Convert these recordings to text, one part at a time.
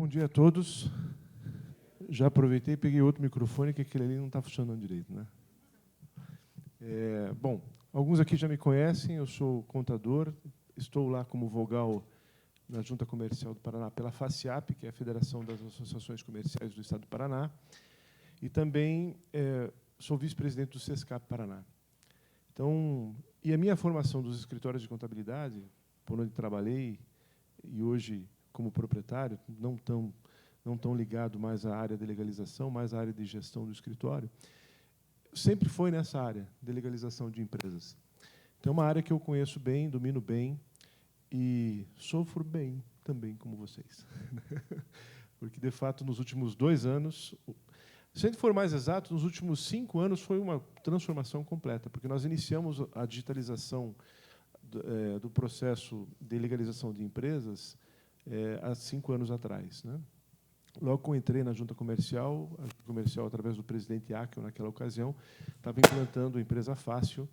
Bom dia a todos. Já aproveitei e peguei outro microfone, que aquele ali não está funcionando direito, né? Bom, alguns aqui já me conhecem, eu sou contador, estou lá como vogal na Junta Comercial do Paraná pela FACIAP, que é a Federação das Associações Comerciais do Estado do Paraná, e também sou vice-presidente do SESCAP Paraná. Então, e a minha formação dos escritórios de contabilidade, por onde trabalhei, e hoje como proprietário, não tão ligado mais à área de legalização, mais à área de gestão do escritório, sempre foi nessa área de legalização de empresas. Então, é uma área que eu conheço bem, domino bem e sofro bem também, como vocês. Porque, de fato, nos últimos 2 anos, se a gente for mais exato, nos últimos 5 anos foi uma transformação completa, porque nós iniciamos a digitalização do processo de legalização de empresas há 5 anos atrás, né? Logo que eu entrei na Junta Comercial, a Junta Comercial, através do presidente Akel, naquela ocasião, estava implantando a Empresa Fácil,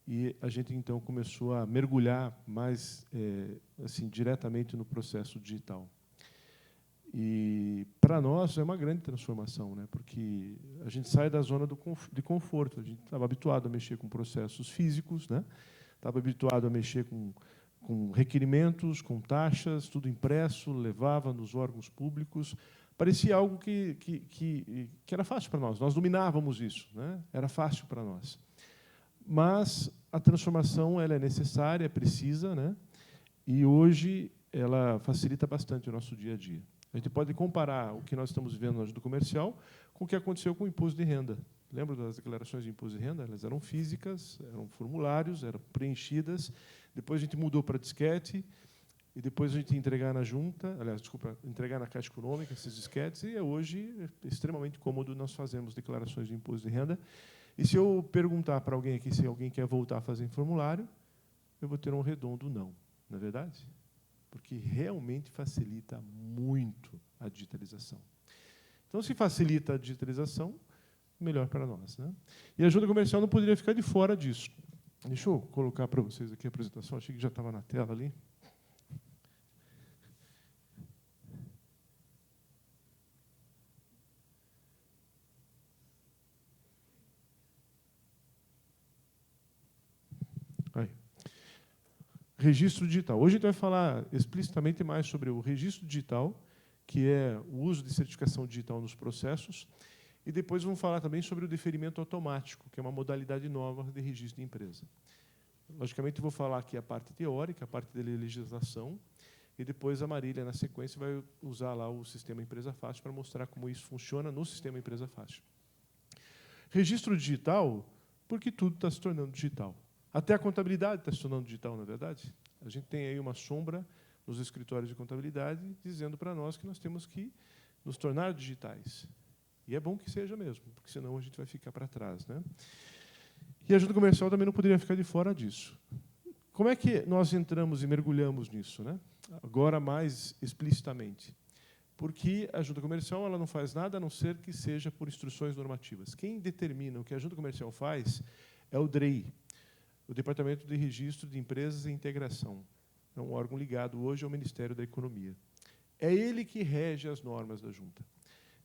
e a gente, então, começou a mergulhar mais assim, diretamente no processo digital. E, para nós, é uma grande transformação, né? Porque a gente sai da zona de conforto. A gente estava habituado a mexer com processos físicos, né? Estava habituado a mexer com requerimentos, com taxas, tudo impresso, levava nos órgãos públicos. Parecia algo que era fácil para nós dominávamos isso, né? Era fácil para nós. Mas a transformação ela é necessária, é precisa, né? E hoje ela facilita bastante o nosso dia a dia. A gente pode comparar o que nós estamos vivendo na Junta Comercial com o que aconteceu com o imposto de renda. Lembra das declarações de imposto de renda? Elas eram físicas, eram formulários, eram preenchidas. Depois a gente mudou para disquete, e depois a gente ia entregar na junta, aliás, desculpa, entregar na Caixa Econômica esses disquetes, e hoje é extremamente cômodo nós fazermos declarações de imposto de renda. E se eu perguntar para alguém aqui se alguém quer voltar a fazer em formulário, eu vou ter um redondo não, não é verdade? Porque realmente facilita muito a digitalização. Então, se facilita a digitalização, melhor para nós, né? E a Junta Comercial não poderia ficar de fora disso. Deixa eu colocar para vocês aqui a apresentação, achei que já estava na tela ali. Aí. Registro digital. Hoje a gente vai falar explicitamente mais sobre o registro digital, que é o uso de certificação digital nos processos, e depois vamos falar também sobre o deferimento automático, que é uma modalidade nova de registro de empresa. Logicamente, eu vou falar aqui a parte teórica, a parte da legislação, e depois a Marília, na sequência, vai usar lá o sistema Empresa Fácil para mostrar como isso funciona no sistema Empresa Fácil. Registro digital, porque tudo está se tornando digital. Até a contabilidade está se tornando digital, não é verdade? A gente tem aí uma sombra nos escritórios de contabilidade dizendo para nós que nós temos que nos tornar digitais. E é bom que seja mesmo, porque senão a gente vai ficar para trás, né? E a Junta Comercial também não poderia ficar de fora disso. Como é que nós entramos e mergulhamos nisso, né? Agora, mais explicitamente. Porque a Junta Comercial ela não faz nada a não ser que seja por instruções normativas. Quem determina o que a Junta Comercial faz é o DREI, o Departamento de Registro de Empresas e Integração. É um órgão ligado hoje ao Ministério da Economia. É ele que rege as normas da Junta.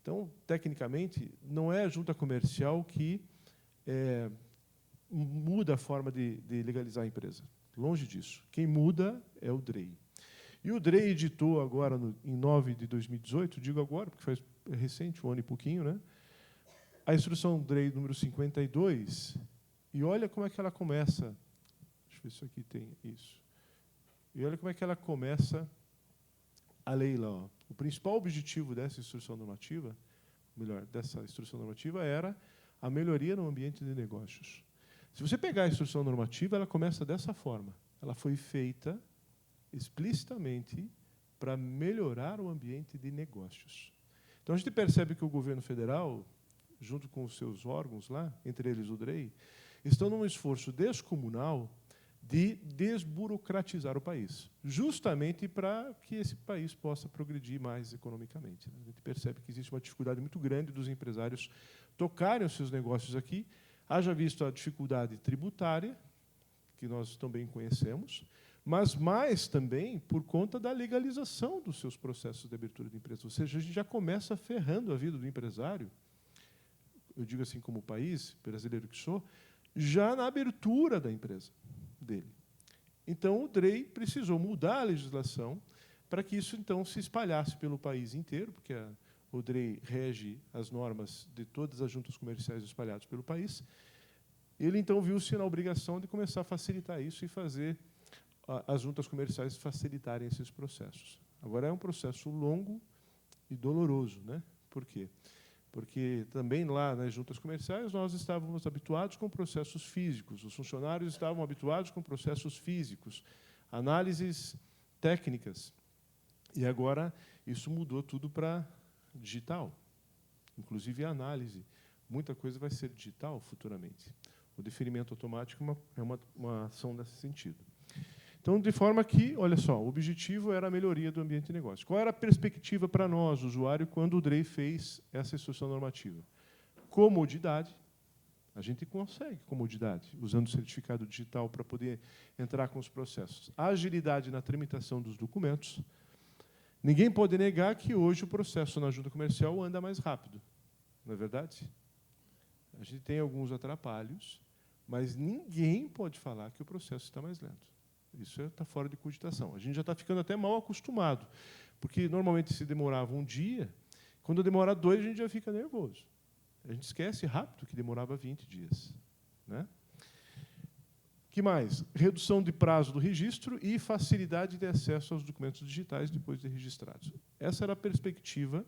Então, tecnicamente, não é a Junta Comercial que muda a forma de legalizar a empresa. Longe disso. Quem muda é o DREI. E o DREI editou agora, em 9 de 2018, digo agora, porque faz recente, 1 ano e pouquinho, né? A instrução DREI número 52, e olha como é que ela começa. Deixa eu ver se aqui tem isso. E olha como é que ela começa a lei lá. Ó. O principal objetivo dessa instrução normativa, melhor, dessa instrução normativa, era a melhoria no ambiente de negócios. Se você pegar a instrução normativa, ela começa dessa forma. Ela foi feita explicitamente para melhorar o ambiente de negócios. Então, a gente percebe que o governo federal, junto com os seus órgãos lá, entre eles o DREI, estão num esforço descomunal de desburocratizar o país, justamente para que esse país possa progredir mais economicamente. A gente percebe que existe uma dificuldade muito grande dos empresários tocarem os seus negócios aqui, haja visto a dificuldade tributária, que nós também conhecemos, mas mais também por conta da legalização dos seus processos de abertura de empresa. Ou seja, a gente já começa ferrando a vida do empresário, eu digo assim como país, brasileiro que sou, já na abertura da empresa dele. Então, o DREI precisou mudar a legislação para que isso, então, se espalhasse pelo país inteiro, porque o DREI rege as normas de todas as juntas comerciais espalhadas pelo país. Ele, então, viu-se na obrigação de começar a facilitar isso e fazer as juntas comerciais facilitarem esses processos. Agora, é um processo longo e doloroso, né? Por quê? Porque também lá nas juntas comerciais nós estávamos habituados com processos físicos, os funcionários estavam habituados com processos físicos, análises técnicas. E agora isso mudou tudo para digital, inclusive a análise. Muita coisa vai ser digital futuramente. O deferimento automático é uma ação nesse sentido. Então, de forma que, olha só, o objetivo era a melhoria do ambiente de negócio. Qual era a perspectiva para nós, usuário, quando o DREI fez essa instrução normativa? Comodidade. A gente consegue comodidade, usando o certificado digital para poder entrar com os processos. Agilidade na tramitação dos documentos. Ninguém pode negar que hoje o processo na junta comercial anda mais rápido. Não é verdade? A gente tem alguns atrapalhos, mas ninguém pode falar que o processo está mais lento. Isso está fora de cogitação. A gente já está ficando até mal acostumado, porque normalmente se demorava um dia, quando demora 2, a gente já fica nervoso. A gente esquece rápido que demorava 20 dias. Né? Que mais? Redução de prazo do registro e facilidade de acesso aos documentos digitais depois de registrados. Essa era a perspectiva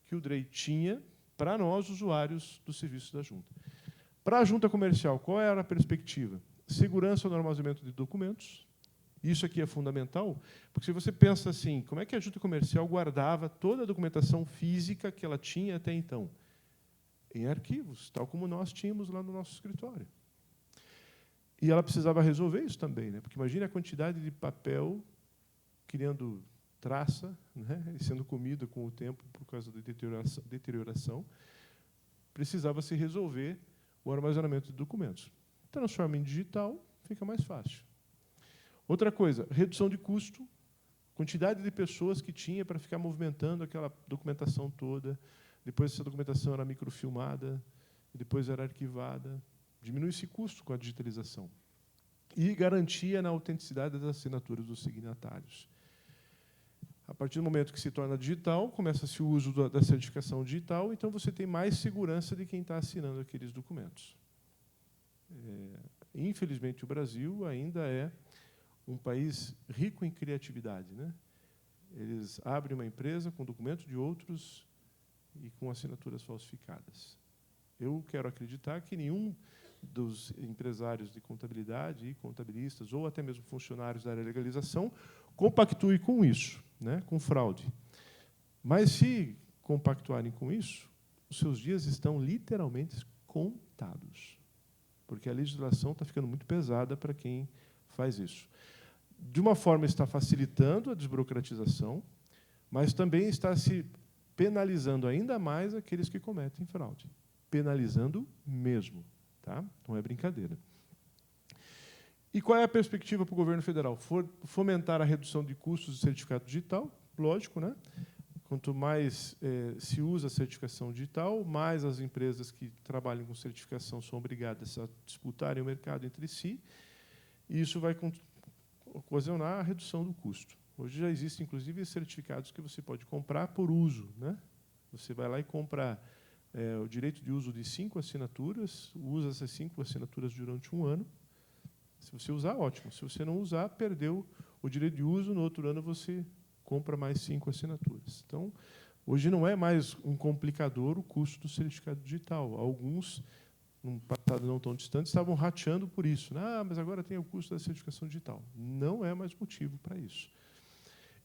que o DREI tinha para nós, usuários do serviço da junta. Para a junta comercial, qual era a perspectiva? Segurança no armazenamento de documentos. Isso aqui é fundamental, porque se você pensa assim, como é que a junta comercial guardava toda a documentação física que ela tinha até então? Em arquivos, tal como nós tínhamos lá no nosso escritório. E ela precisava resolver isso também, né? Porque imagine a quantidade de papel criando traça, né? E sendo comido com o tempo por causa da deterioração. Precisava se resolver o armazenamento de documentos. Transforma em digital, fica mais fácil. Outra coisa, redução de custo, quantidade de pessoas que tinha para ficar movimentando aquela documentação toda, depois essa documentação era microfilmada, depois era arquivada. Diminui esse custo com a digitalização. E garantia na autenticidade das assinaturas dos signatários. A partir do momento que se torna digital, começa-se o uso da certificação digital, então você tem mais segurança de quem está assinando aqueles documentos. Infelizmente, o Brasil ainda é um país rico em criatividade, né? Eles abrem uma empresa com documentos de outros e com assinaturas falsificadas. Eu quero acreditar que nenhum dos empresários de contabilidade e contabilistas, ou até mesmo funcionários da área de legalização, compactue com isso, né, com fraude. Mas, se compactuarem com isso, os seus dias estão literalmente contados, porque a legislação está ficando muito pesada para quem faz isso. De uma forma, está facilitando a desburocratização, mas também está se penalizando ainda mais aqueles que cometem fraude. Penalizando mesmo. Tá? Não é brincadeira. E qual é a perspectiva para o governo federal? Fomentar a redução de custos de certificado digital, lógico, né? Quanto mais se usa a certificação digital, mais as empresas que trabalham com certificação são obrigadas a disputarem o mercado entre si, e isso vai ocasionar a redução do custo. Hoje já existem, inclusive, certificados que você pode comprar por uso, né? Você vai lá e compra o direito de uso de 5 assinaturas, usa essas 5 assinaturas durante um ano. Se você usar, ótimo. Se você não usar, perdeu o direito de uso, no outro ano você compra mais 5 assinaturas. Então, hoje não é mais um complicador o custo do certificado digital. Alguns, num passado não tão distante, estavam rateando por isso. Ah, mas agora tem o custo da certificação digital. Não é mais motivo para isso.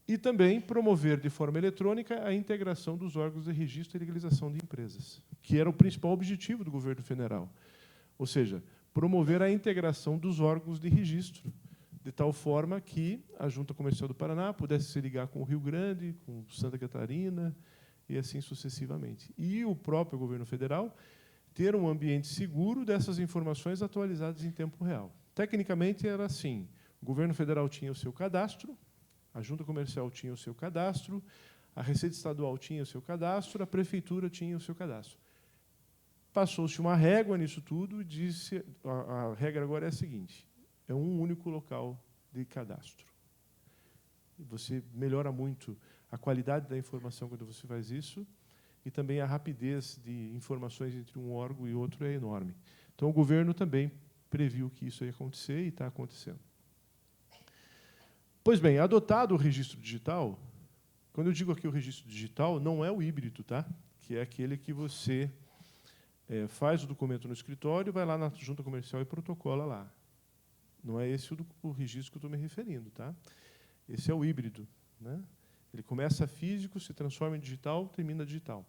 E também promover de forma eletrônica a integração dos órgãos de registro e legalização de empresas, que era o principal objetivo do governo federal. Ou seja, promover a integração dos órgãos de registro, de tal forma que a Junta Comercial do Paraná pudesse se ligar com o Rio Grande, com Santa Catarina, e assim sucessivamente. E o próprio governo federal ter um ambiente seguro dessas informações atualizadas em tempo real. Tecnicamente, era assim. O governo federal tinha o seu cadastro, a junta comercial tinha o seu cadastro, a Receita Estadual tinha o seu cadastro, a prefeitura tinha o seu cadastro. Passou-se uma régua nisso tudo e disse, a regra agora é a seguinte, é um único local de cadastro. E você melhora muito a qualidade da informação quando você faz isso, e também a rapidez de informações entre um órgão e outro é enorme. Então, o governo também previu que isso ia acontecer e está acontecendo. Pois bem, adotado o registro digital, quando eu digo aqui o registro digital, não é o híbrido, tá? Que é aquele que você faz o documento no escritório, vai lá na junta comercial e protocola lá. Não é esse o registro que eu estou me referindo, tá? Esse é o híbrido, né? Ele começa físico, se transforma em digital, termina digital.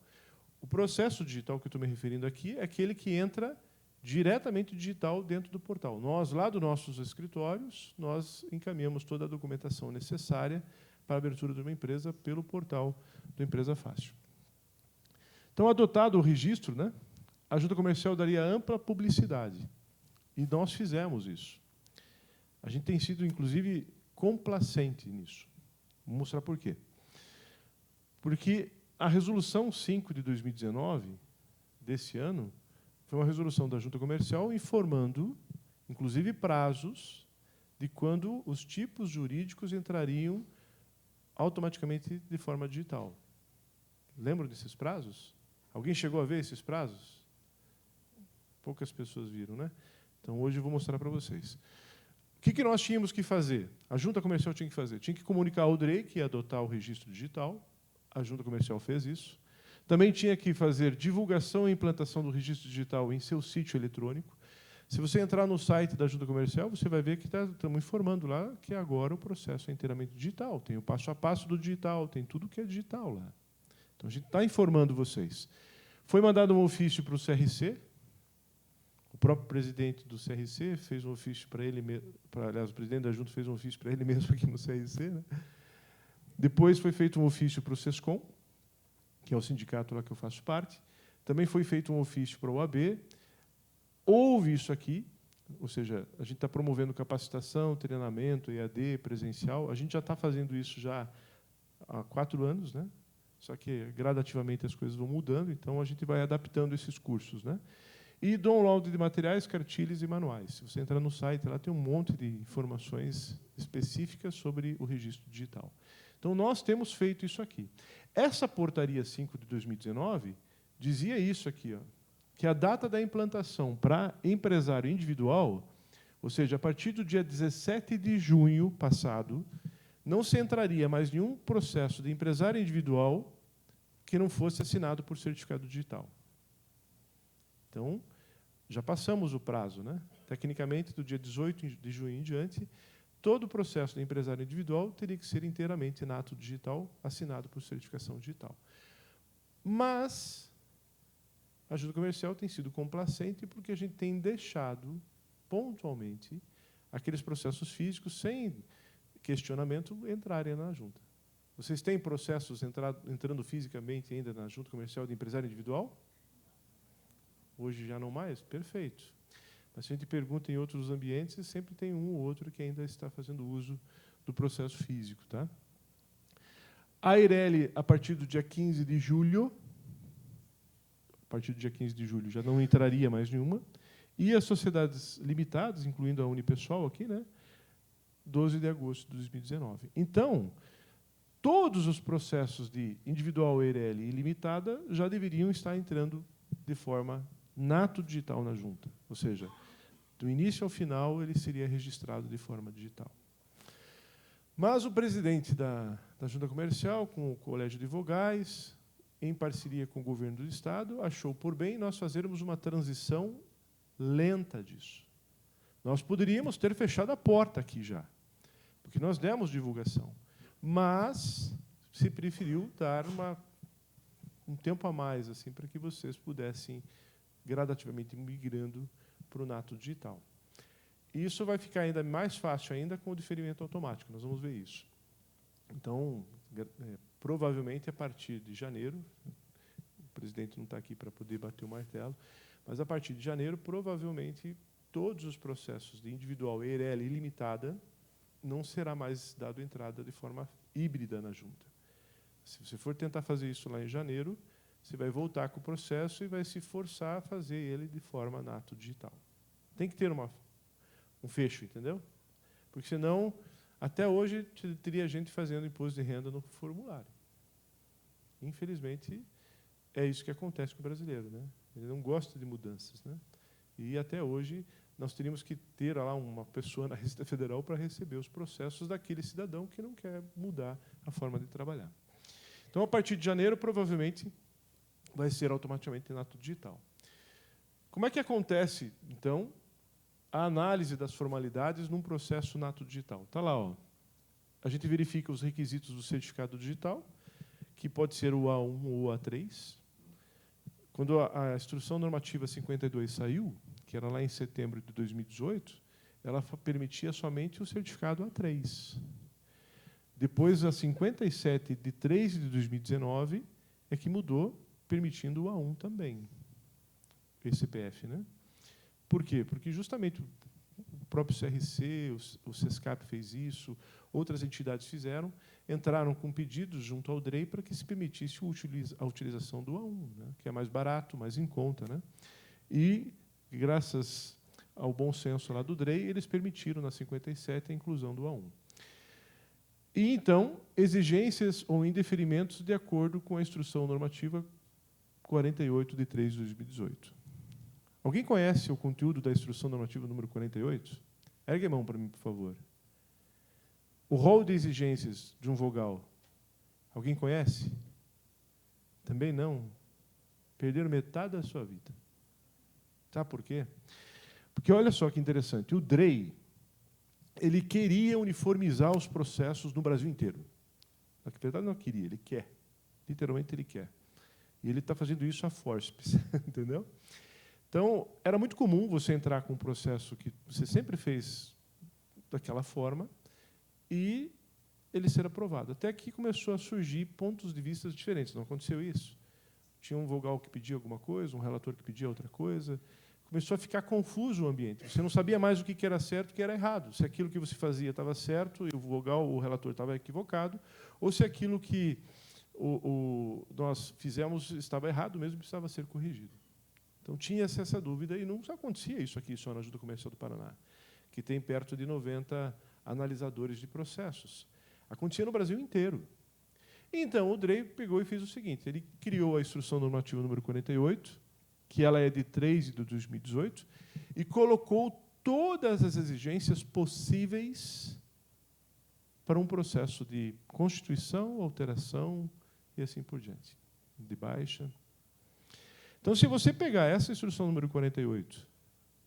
O processo digital que eu estou me referindo aqui é aquele que entra diretamente digital dentro do portal. Nós, lá dos nossos escritórios, nós encaminhamos toda a documentação necessária para a abertura de uma empresa pelo portal do Empresa Fácil. Então, adotado o registro, né, a junta comercial daria ampla publicidade. E nós fizemos isso. A gente tem sido, inclusive, complacente nisso. Vou mostrar por quê. Porque a Resolução 5 de 2019, desse ano, foi uma resolução da junta comercial informando, inclusive, prazos de quando os tipos jurídicos entrariam automaticamente de forma digital. Lembram desses prazos? Alguém chegou a ver esses prazos? Poucas pessoas viram, né? Então, hoje eu vou mostrar para vocês. O que nós tínhamos que fazer? A junta comercial tinha que fazer? Tinha que comunicar ao DREI que ia adotar o registro digital. A junta comercial fez isso. Também tinha que fazer divulgação e implantação do registro digital em seu sítio eletrônico. Se você entrar no site da junta comercial, você vai ver que estamos informando lá que agora o processo é inteiramente digital. Tem o passo a passo do digital, tem tudo que é digital lá. Então, a gente está informando vocês. Foi mandado um ofício para o CRC. O próprio presidente do CRC fez um ofício para ele mesmo. Aliás, o presidente da junta fez um ofício para ele mesmo aqui no CRC. Né? Depois foi feito um ofício para o SESCOM, que é o sindicato lá que eu faço parte. Também foi feito um ofício para o OAB. Houve isso aqui, ou seja, a gente está promovendo capacitação, treinamento, EAD, presencial. A gente já está fazendo isso já há 4 anos, né? Só que gradativamente as coisas vão mudando, então a gente vai adaptando esses cursos, né? E download de materiais, cartilhas e manuais. Se você entrar no site, lá tem um monte de informações específicas sobre o registro digital. Então, nós temos feito isso aqui. Essa portaria 5 de 2019 dizia isso aqui, ó, que a data da implantação para empresário individual, ou seja, a partir do dia 17 de junho passado, não se entraria mais nenhum processo de empresário individual que não fosse assinado por certificado digital. Então, já passamos o prazo, né? Tecnicamente, do dia 18 de junho em diante, todo o processo de empresário individual teria que ser inteiramente na ato digital, assinado por certificação digital. Mas a junta comercial tem sido complacente porque a gente tem deixado, pontualmente, aqueles processos físicos, sem questionamento, entrarem na junta. Vocês têm processos entrando fisicamente ainda na junta comercial de empresário individual? Hoje já não mais? Perfeito. Mas se a gente pergunta em outros ambientes, sempre tem um ou outro que ainda está fazendo uso do processo físico. Tá? A Eireli, a partir do dia 15 de julho, já não entraria mais nenhuma, e as sociedades limitadas, incluindo a Unipessoal aqui, né, 12 de agosto de 2019. Então, todos os processos de individual Eireli e limitada já deveriam estar entrando de forma nato digital na junta, ou seja, do início ao final ele seria registrado de forma digital. Mas o presidente da junta comercial, com o colégio de vogais, em parceria com o governo do estado, achou por bem nós fazermos uma transição lenta disso. Nós poderíamos ter fechado a porta aqui já, porque nós demos divulgação, mas se preferiu dar um tempo a mais assim, para que vocês pudessem gradativamente migrando para o nato digital. E isso vai ficar ainda mais fácil ainda com o diferimento automático, nós vamos ver isso. Então, provavelmente, a partir de janeiro, o presidente não está aqui para poder bater o martelo, mas, a partir de janeiro, provavelmente, todos os processos de individual, Eireli e limitada não será mais dado entrada de forma híbrida na junta. Se você for tentar fazer isso lá em janeiro, você vai voltar com o processo e vai se forçar a fazer ele de forma na ato digital. Tem que ter um fecho, entendeu? Porque, senão, até hoje, teria gente fazendo imposto de renda no formulário. Infelizmente, é isso que acontece com o brasileiro, né? Ele não gosta de mudanças, né? E, até hoje, nós teríamos que ter lá uma pessoa na Receita Federal para receber os processos daquele cidadão que não quer mudar a forma de trabalhar. Então, a partir de janeiro, provavelmente, vai ser automaticamente em ato digital. Como é que acontece, então, a análise das formalidades num processo na ato digital? Está lá, ó. A gente verifica os requisitos do certificado digital, que pode ser o A1 ou o A3. Quando a Instrução Normativa 52 saiu, que era lá em setembro de 2018, ela permitia somente o certificado A3. Depois, a 57 de 3 de 2019 é que mudou, permitindo o A1 também, esse CPF, né? Por quê? Porque justamente o próprio CRC, o SESCAP fez isso, outras entidades fizeram, entraram com pedidos junto ao DREI para que se permitisse a utilização do A1, né? Que é mais barato, mais em conta, né? E, graças ao bom senso lá do DREI, eles permitiram, na 57, a inclusão do A1. E, então, exigências ou indeferimentos de acordo com a Instrução Normativa 48 de 3 de 2018. Alguém conhece o conteúdo da Instrução Normativa número 48? Ergue a mão para mim, por favor. O rol de exigências de um vogal. Alguém conhece? Também não. Perderam metade da sua vida. Sabe por quê? Porque, olha só que interessante, o DREI, ele queria uniformizar os processos no Brasil inteiro. Na verdade, não queria, ele quer. Literalmente, ele quer. E ele está fazendo isso à forceps, entendeu? Então, era muito comum você entrar com um processo que você sempre fez daquela forma e ele ser aprovado. Até que começou a surgir pontos de vista diferentes. Não aconteceu isso? Tinha um vogal que pedia alguma coisa, um relator que pedia outra coisa. Começou a ficar confuso o ambiente. Você não sabia mais o que era certo e o que era errado. Se aquilo que você fazia estava certo e o vogal, o relator, estava equivocado, ou se aquilo que nós fizemos estava errado mesmo e precisava ser corrigido. Então, tinha-se essa dúvida, e não acontecia isso aqui só na Junta Comercial do Paraná, que tem perto de 90 analisadores de processos. Acontecia no Brasil inteiro. Então, o DREI pegou e fez o seguinte, ele criou a Instrução Normativa número 48, que ela é de 3 de 2018, e colocou todas as exigências possíveis para um processo de constituição, alteração e assim por diante, de baixa. Então, se você pegar essa Instrução número 48,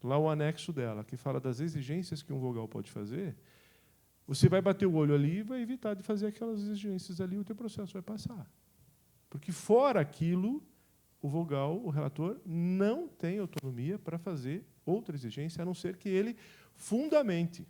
lá o anexo dela, que fala das exigências que um vogal pode fazer, você vai bater o olho ali e vai evitar de fazer aquelas exigências ali, o teu processo vai passar. Porque, fora aquilo, o vogal, o relator, não tem autonomia para fazer outra exigência, a não ser que ele fundamente.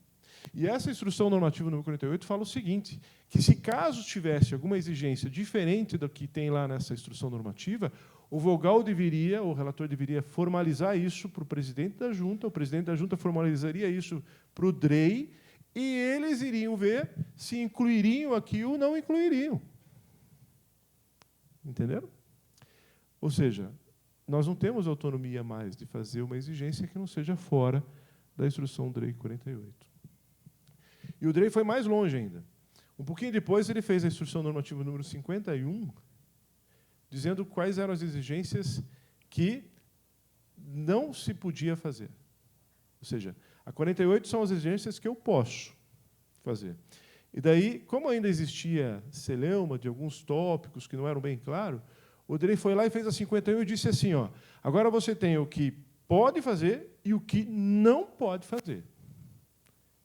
E essa Instrução Normativa número 48 fala o seguinte, que se caso tivesse alguma exigência diferente do que tem lá nessa Instrução Normativa, o vogal deveria, o relator deveria formalizar isso para o presidente da Junta, o presidente da Junta formalizaria isso para o DREI, e eles iriam ver se incluiriam aquilo ou não incluiriam. Entenderam? Ou seja, nós não temos autonomia mais de fazer uma exigência que não seja fora da Instrução DREI 48. E o DREI foi mais longe ainda. Um pouquinho depois, ele fez a Instrução Normativa número 51, dizendo quais eram as exigências que não se podia fazer. Ou seja, a 48 são as exigências que eu posso fazer. E daí, como ainda existia celeuma de alguns tópicos que não eram bem claros, o DREI foi lá e fez a 51 e disse assim, ó, agora você tem o que pode fazer e o que não pode fazer.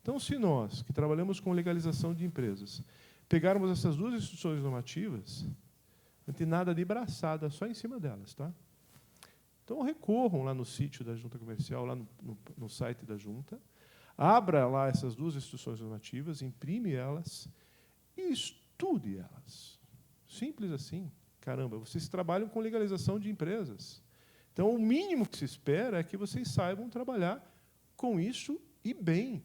Então, se nós, que trabalhamos com legalização de empresas, pegarmos essas duas instruções normativas, não tem nada de braçada, só em cima delas. Tá? Então, recorram lá no sítio da Junta Comercial, lá no site da Junta, abra lá essas duas instruções normativas, imprime elas e estude elas. Simples assim. Caramba, vocês trabalham com legalização de empresas. Então, o mínimo que se espera é que vocês saibam trabalhar com isso e bem.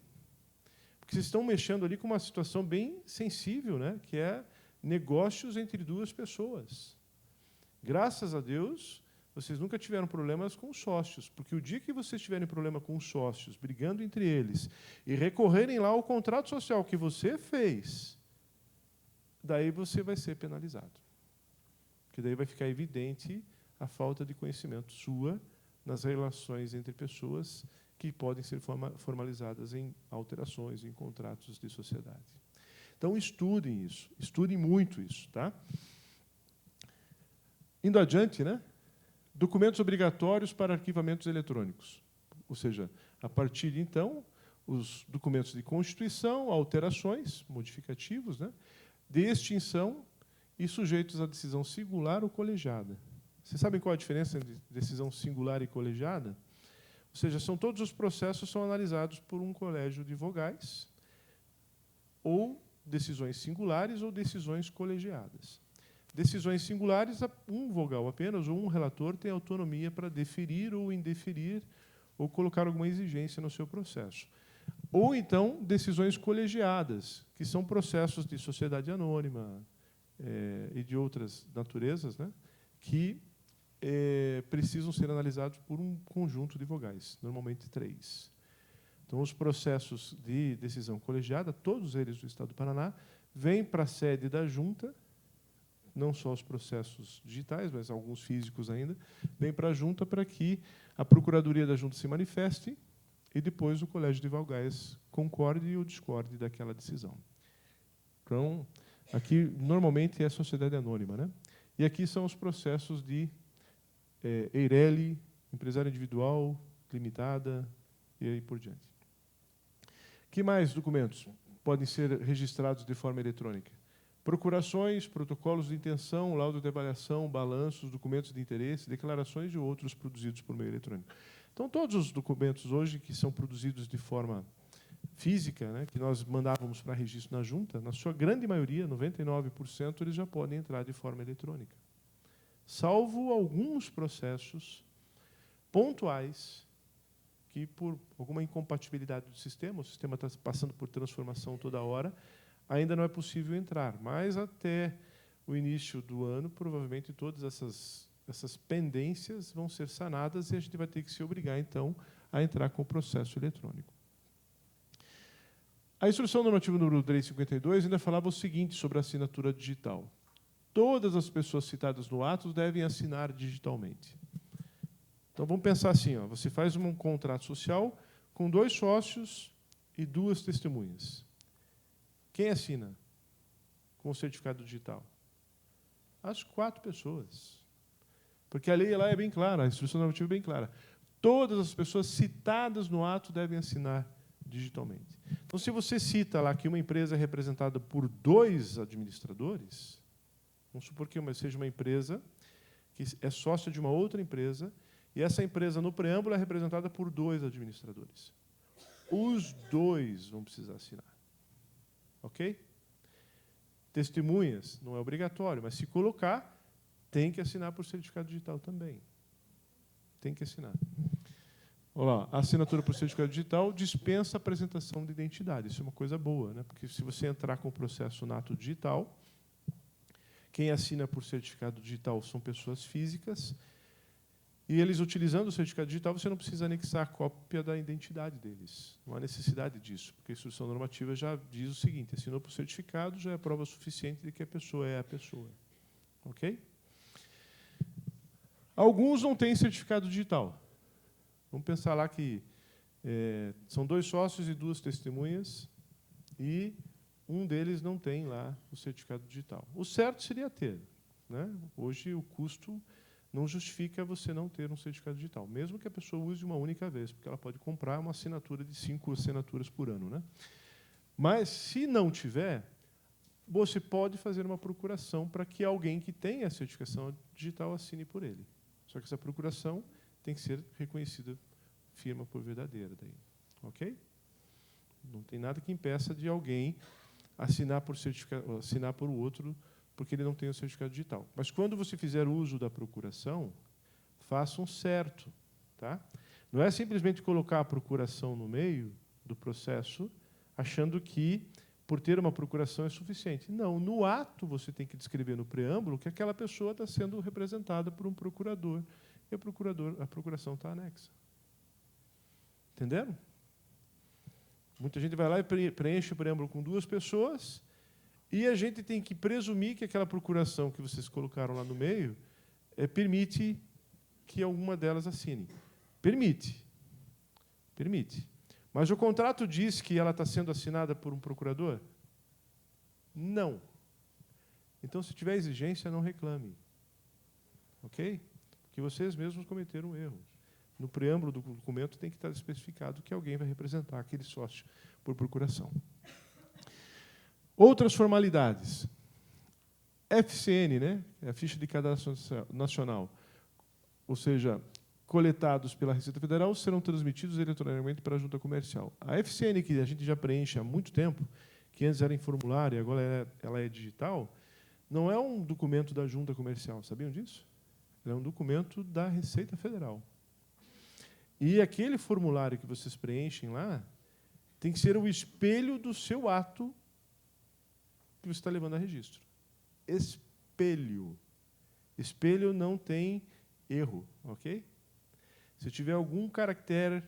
Porque vocês estão mexendo ali com uma situação bem sensível, né? Que é negócios entre duas pessoas. Graças a Deus, vocês nunca tiveram problemas com os sócios, porque o dia que vocês tiverem problema com os sócios, brigando entre eles, e recorrerem lá ao contrato social que você fez, daí você vai ser penalizado. Porque daí vai ficar evidente a falta de conhecimento sua nas relações entre pessoas que podem ser formalizadas em alterações, em contratos de sociedade. Então, estudem isso, estudem muito isso. Tá? Indo adiante, né? Documentos obrigatórios para arquivamentos eletrônicos. Ou seja, a partir de, então, os documentos de constituição, alterações, modificativos, né? De extinção e sujeitos à decisão singular ou colegiada. Vocês sabem qual a diferença entre decisão singular e colegiada? Ou seja, todos os processos são analisados por um colégio de vogais, ou decisões singulares ou decisões colegiadas. Decisões singulares, um vogal apenas, ou um relator tem autonomia para deferir ou indeferir, ou colocar alguma exigência no seu processo. Ou, então, decisões colegiadas, que são processos de sociedade anônima e de outras naturezas, né, que precisam ser analisados por um conjunto de vogais, normalmente 3. Então, os processos de decisão colegiada, todos eles do Estado do Paraná, vêm para a sede da Junta, não só os processos digitais, mas alguns físicos ainda, vêm para a Junta para que a Procuradoria da Junta se manifeste e depois o Colégio de Vogais concorde ou discorde daquela decisão. Então, aqui, normalmente, é a sociedade anônima, né? E aqui são os processos de EIRELI, empresário individual, limitada, e aí por diante. Que mais documentos podem ser registrados de forma eletrônica? Procurações, protocolos de intenção, laudo de avaliação, balanços, documentos de interesse, declarações e outros produzidos por meio eletrônico. Então, todos os documentos hoje que são produzidos de forma física, né, que nós mandávamos para registro na Junta, na sua grande maioria, 99%, eles já podem entrar de forma eletrônica. Salvo alguns processos pontuais que, por alguma incompatibilidade do sistema, o sistema está passando por transformação toda hora, ainda não é possível entrar. Mas, até o início do ano, provavelmente, todas essas pendências vão ser sanadas e a gente vai ter que se obrigar, então, a entrar com o processo eletrônico. A Instrução Normativa número 352 ainda falava o seguinte sobre a assinatura digital. Todas as pessoas citadas no ato devem assinar digitalmente. Então, vamos pensar assim, ó, você faz um contrato social com 2 sócios e 2 testemunhas. Quem assina com o certificado digital? As 4 pessoas. Porque a lei lá é bem clara, a Instrução Normativa é bem clara. Todas as pessoas citadas no ato devem assinar digitalmente. Então, se você cita lá que uma empresa é representada por 2 administradores, vamos supor que seja uma empresa que é sócia de uma outra empresa, e essa empresa, no preâmbulo, é representada por 2 administradores. Os 2 vão precisar assinar. Ok? Testemunhas, não é obrigatório, mas se colocar, tem que assinar por certificado digital também. Tem que assinar. Olha lá, a assinatura por certificado digital dispensa a apresentação de identidade. Isso é uma coisa boa, né? Porque se você entrar com o processo no ato digital, quem assina por certificado digital são pessoas físicas, e eles, utilizando o certificado digital, você não precisa anexar a cópia da identidade deles. Não há necessidade disso, porque a Instrução Normativa já diz o seguinte, assinou por certificado, já é prova suficiente de que a pessoa é a pessoa. Ok? Alguns não têm certificado digital. Vamos pensar lá que são 2 sócios e 2 testemunhas, e um deles não tem lá o certificado digital. O certo seria ter, né? Hoje, o custo não justifica você não ter um certificado digital, mesmo que a pessoa use uma única vez, porque ela pode comprar uma assinatura de 5 assinaturas por ano, né? Mas, se não tiver, você pode fazer uma procuração para que alguém que tenha a certificação digital assine por ele. Só que essa procuração tem que ser reconhecida firma por verdadeira. Daí. Ok? Não tem nada que impeça de alguém assinar por o outro porque ele não tem o certificado digital. Mas, quando você fizer uso da procuração, faça um certo. Tá? Não é simplesmente colocar a procuração no meio do processo, achando que, por ter uma procuração, é suficiente. Não, no ato você tem que descrever no preâmbulo que aquela pessoa está sendo representada por um procurador, e a procuração está anexa. Entenderam? Muita gente vai lá e preenche o preâmbulo com 2 pessoas, e a gente tem que presumir que aquela procuração que vocês colocaram lá no meio permite que alguma delas assine. Permite. Permite. Mas o contrato diz que ela está sendo assinada por um procurador? Não. Então, se tiver exigência, não reclame. Ok? Porque vocês mesmos cometeram erros. No preâmbulo do documento tem que estar especificado que alguém vai representar aquele sócio por procuração. Outras formalidades. FCN, né? É a ficha de cadastro nacional. Ou seja, coletados pela Receita Federal serão transmitidos eletronicamente para a Junta Comercial. A FCN, que a gente já preenche há muito tempo, que antes era em formulário e agora ela é digital, não é um documento da Junta Comercial. Sabiam disso? Ela é um documento da Receita Federal. E aquele formulário que vocês preenchem lá tem que ser o espelho do seu ato que você está levando a registro. Espelho. Espelho não tem erro, ok? Se tiver algum caractere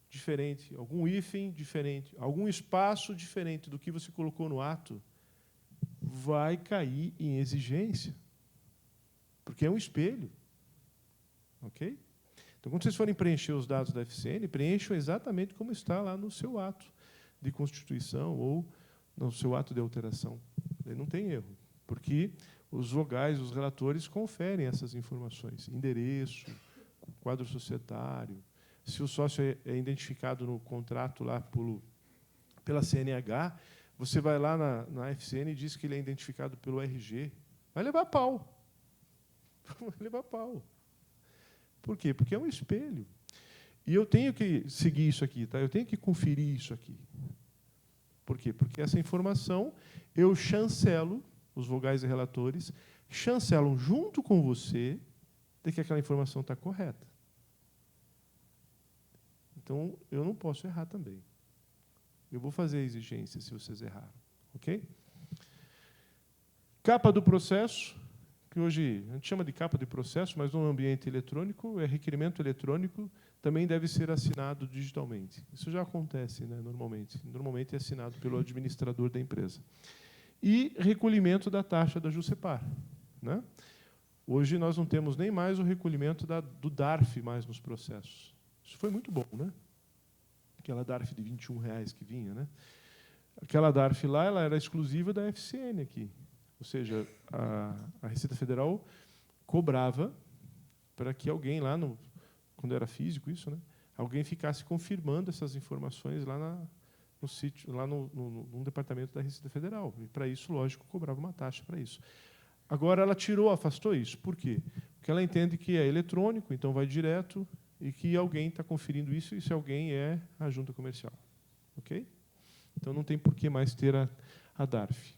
diferente, algum hífen diferente, algum espaço diferente do que você colocou no ato, vai cair em exigência, porque é um espelho, ok? Então, quando vocês forem preencher os dados da FCN, preencham exatamente como está lá no seu ato de constituição ou no seu ato de alteração. Aí não tem erro, porque os vogais, os relatores, conferem essas informações. Endereço, quadro societário, se o sócio é identificado no contrato lá pela CNH, você vai lá na FCN e diz que ele é identificado pelo RG. Vai levar pau. Vai levar pau. Por quê? Porque é um espelho. E eu tenho que seguir isso aqui, tá? Eu tenho que conferir isso aqui. Por quê? Porque essa informação eu chancelo, os vogais e relatores, chancelam junto com você de que aquela informação está correta. Então, eu não posso errar também. Eu vou fazer a exigência se vocês erraram. Ok? Capa do processo, que hoje a gente chama de capa de processo, mas no ambiente eletrônico, é requerimento eletrônico, também deve ser assinado digitalmente. Isso já acontece, né, normalmente. Normalmente é assinado pelo administrador da empresa. E recolhimento da taxa da JUSEPAR, né? Hoje nós não temos nem mais o recolhimento do DARF mais nos processos. Isso foi muito bom, né? Aquela DARF de R$21 que vinha, né? Aquela DARF lá, ela era exclusiva da FCN aqui. Ou seja, a Receita Federal cobrava para que alguém lá, quando era físico isso, né? Alguém ficasse confirmando essas informações lá no sítio, lá no departamento da Receita Federal. E, para isso, lógico, cobrava uma taxa para isso. Agora, ela afastou isso. Por quê? Porque ela entende que é eletrônico, então vai direto, e que alguém está conferindo isso, e se alguém é a junta comercial. Ok? Então, não tem por que mais ter a DARF.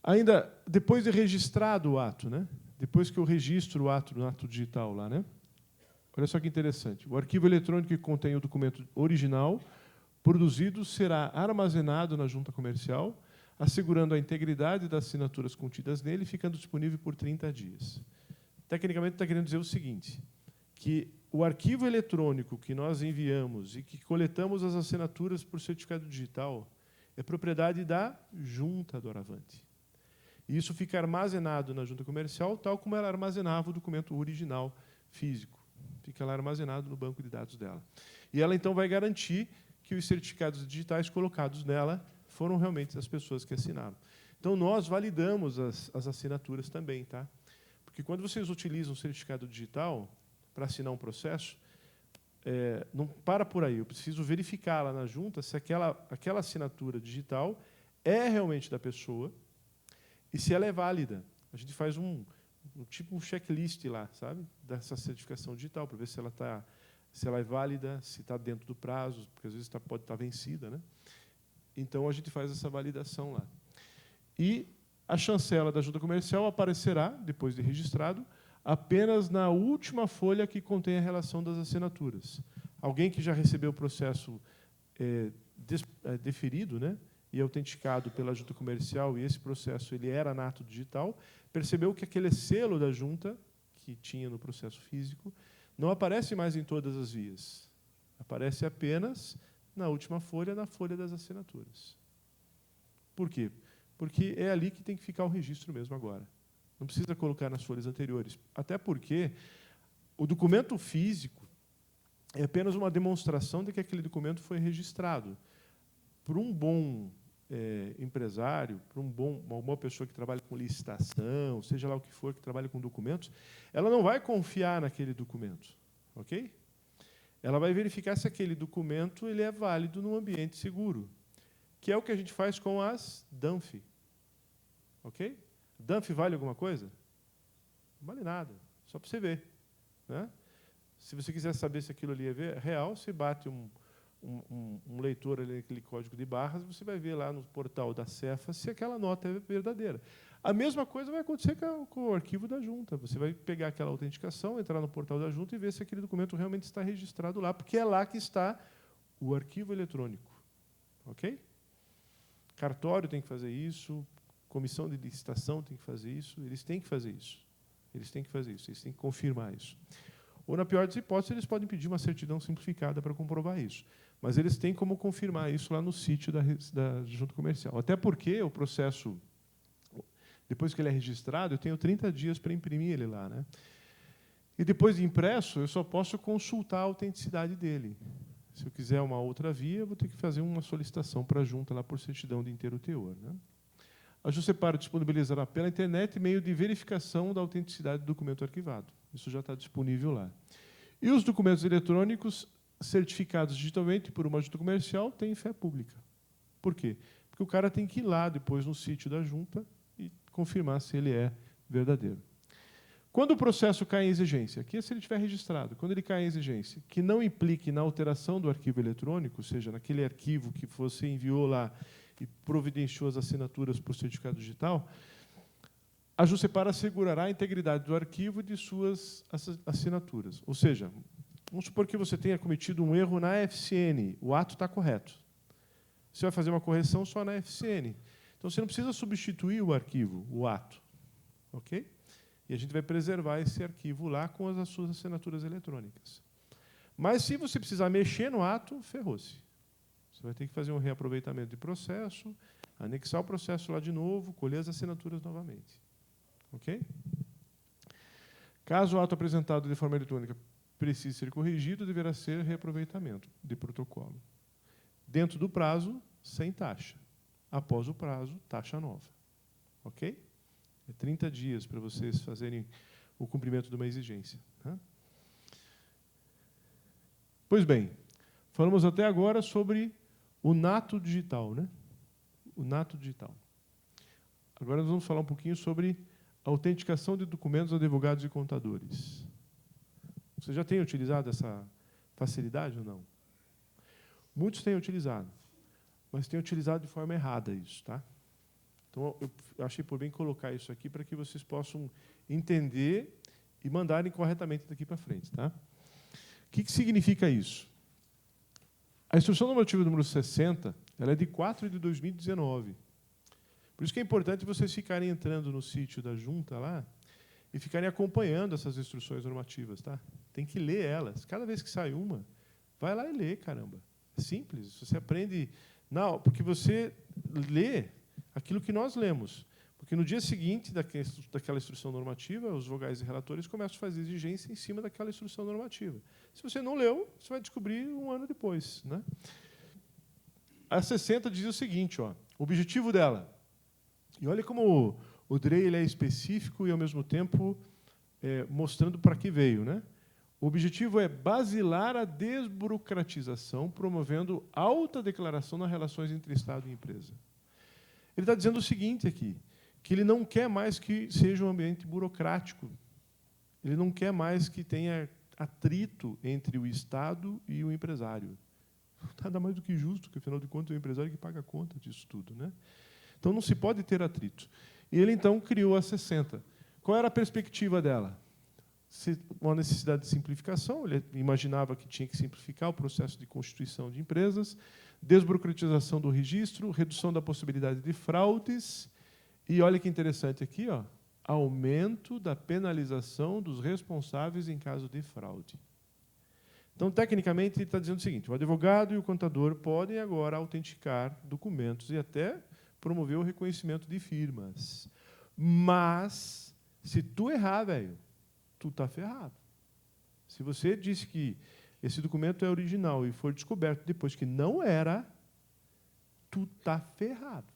Ainda, depois de registrado o ato, né? Depois que eu registro o ato no ato digital lá, né? Olha só que interessante. O arquivo eletrônico que contém o documento original produzido será armazenado na junta comercial, assegurando a integridade das assinaturas contidas nele, ficando disponível por 30 dias. Tecnicamente, está querendo dizer o seguinte, que o arquivo eletrônico que nós enviamos e que coletamos as assinaturas por certificado digital é propriedade da junta do Aravante. E isso fica armazenado na junta comercial, tal como ela armazenava o documento original físico. Fica lá armazenado no banco de dados dela. E ela, então, vai garantir que os certificados digitais colocados nela foram realmente as pessoas que assinaram. Então, nós validamos as assinaturas também, tá? Porque quando vocês utilizam um certificado digital para assinar um processo, não para por aí. Eu preciso verificar lá na junta se aquela assinatura digital é realmente da pessoa e se ela é válida. A gente faz tipo um checklist lá, sabe? Dessa certificação digital, para ver se ela é válida, se está dentro do prazo, porque às vezes pode estar vencida, né? Então, a gente faz essa validação lá. E a chancela da junta comercial aparecerá, depois de registrado, apenas na última folha que contém a relação das assinaturas. Alguém que já recebeu o processo deferido, né, e autenticado pela junta comercial, e esse processo ele era na ato digital, percebeu que aquele selo da junta, que tinha no processo físico, não aparece mais em todas as vias. Aparece apenas na última folha, na folha das assinaturas. Por quê? Porque é ali que tem que ficar o registro mesmo agora. Não precisa colocar nas folhas anteriores. Até porque o documento físico é apenas uma demonstração de que aquele documento foi registrado. Para um bom empresário, para uma boa pessoa que trabalha com licitação, seja lá o que for, que trabalha com documentos, ela não vai confiar naquele documento, ok? Ela vai verificar se aquele documento ele é válido num ambiente seguro, que é o que a gente faz com as DANF, ok? DANF vale alguma coisa? Não vale nada, só para você ver, né? Se você quiser saber se aquilo ali é real, você bate um leitor ali naquele código de barras, você vai ver lá no portal da Cefa se aquela nota é verdadeira. A mesma coisa vai acontecer com o arquivo da junta. Você vai pegar aquela autenticação, entrar no portal da junta e ver se aquele documento realmente está registrado lá, porque é lá que está o arquivo eletrônico. Ok? Cartório tem que fazer isso, comissão de licitação tem que fazer isso, eles têm que fazer isso. Eles têm que fazer isso, eles têm que confirmar isso. Ou, na pior das hipóteses, eles podem pedir uma certidão simplificada para comprovar isso. Mas eles têm como confirmar isso lá no sítio da junta comercial. Até porque o processo, depois que ele é registrado, eu tenho 30 dias para imprimir ele lá, né? E depois de impresso, eu só posso consultar a autenticidade dele. Se eu quiser uma outra via, eu vou ter que fazer uma solicitação para a junta lá por certidão de inteiro teor, né? A Jusepar disponibilizará pela internet meio de verificação da autenticidade do documento arquivado. Isso já está disponível lá. E os documentos eletrônicos certificados digitalmente por uma junta comercial têm fé pública. Por quê? Porque o cara tem que ir lá depois no sítio da junta e confirmar se ele é verdadeiro. Quando o processo cai em exigência, aqui é se ele estiver registrado, quando ele cai em exigência, que não implique na alteração do arquivo eletrônico, ou seja, naquele arquivo que você enviou lá e providenciou as assinaturas por certificado digital, a Jusepar assegurará a integridade do arquivo e de suas assinaturas. Ou seja, vamos supor que você tenha cometido um erro na FCN, o ato está correto. Você vai fazer uma correção só na FCN. Então, você não precisa substituir o arquivo, o ato. Ok? E a gente vai preservar esse arquivo lá com as suas assinaturas eletrônicas. Mas, se você precisar mexer no ato, ferrou-se. Você vai ter que fazer um reaproveitamento de processo, anexar o processo lá de novo, colher as assinaturas novamente. Ok? Caso o ato apresentado de forma eletrônica precise ser corrigido, deverá ser reaproveitamento de protocolo. Dentro do prazo, sem taxa. Após o prazo, taxa nova. Ok? É 30 dias para vocês fazerem o cumprimento de uma exigência. Tá? Pois bem, falamos até agora sobre o nato digital, né? O nato digital. Agora nós vamos falar um pouquinho sobre a autenticação de documentos a advogados e contadores. Você já tem utilizado essa facilidade ou não? Muitos têm utilizado, mas têm utilizado de forma errada isso, tá? Então, eu achei por bem colocar isso aqui para que vocês possam entender e mandarem corretamente daqui para frente, tá? O que significa isso? A Instrução Normativa número 60, ela é de 4 de 2019. Por isso que é importante vocês ficarem entrando no sítio da junta lá e ficarem acompanhando essas instruções normativas, tá? Tem que ler elas. Cada vez que sai uma, vai lá e lê, caramba. É simples. Você aprende... Não, porque você lê aquilo que nós lemos. Porque no dia seguinte daquela instrução normativa, os vogais e relatores começam a fazer exigência em cima daquela instrução normativa. Se você não leu, você vai descobrir um ano depois, né? A 60 diz o seguinte, ó, o objetivo dela. E olha como o DREI ele é específico e, ao mesmo tempo, mostrando para que veio, né? O objetivo é basilar a desburocratização, promovendo alta declaração nas relações entre Estado e empresa. Ele está dizendo o seguinte aqui, que ele não quer mais que seja um ambiente burocrático. Ele não quer mais que tenha atrito entre o Estado e o empresário. Nada mais do que justo, que, afinal de contas, é o empresário que paga a conta disso tudo, né? Então, não se pode ter atrito. E ele, então, criou a 60. Qual era a perspectiva dela? uma necessidade de simplificação, ele imaginava que tinha que simplificar o processo de constituição de empresas, desburocratização do registro, redução da possibilidade de fraudes, e olha que interessante aqui, ó, aumento da penalização dos responsáveis em caso de fraude. Então, tecnicamente, ele está dizendo o seguinte: o advogado e o contador podem agora autenticar documentos e até promover o reconhecimento de firmas. Mas, se tu errar, velho, tu está ferrado. Se você disse que esse documento é original e for descoberto depois que não era, tu está ferrado.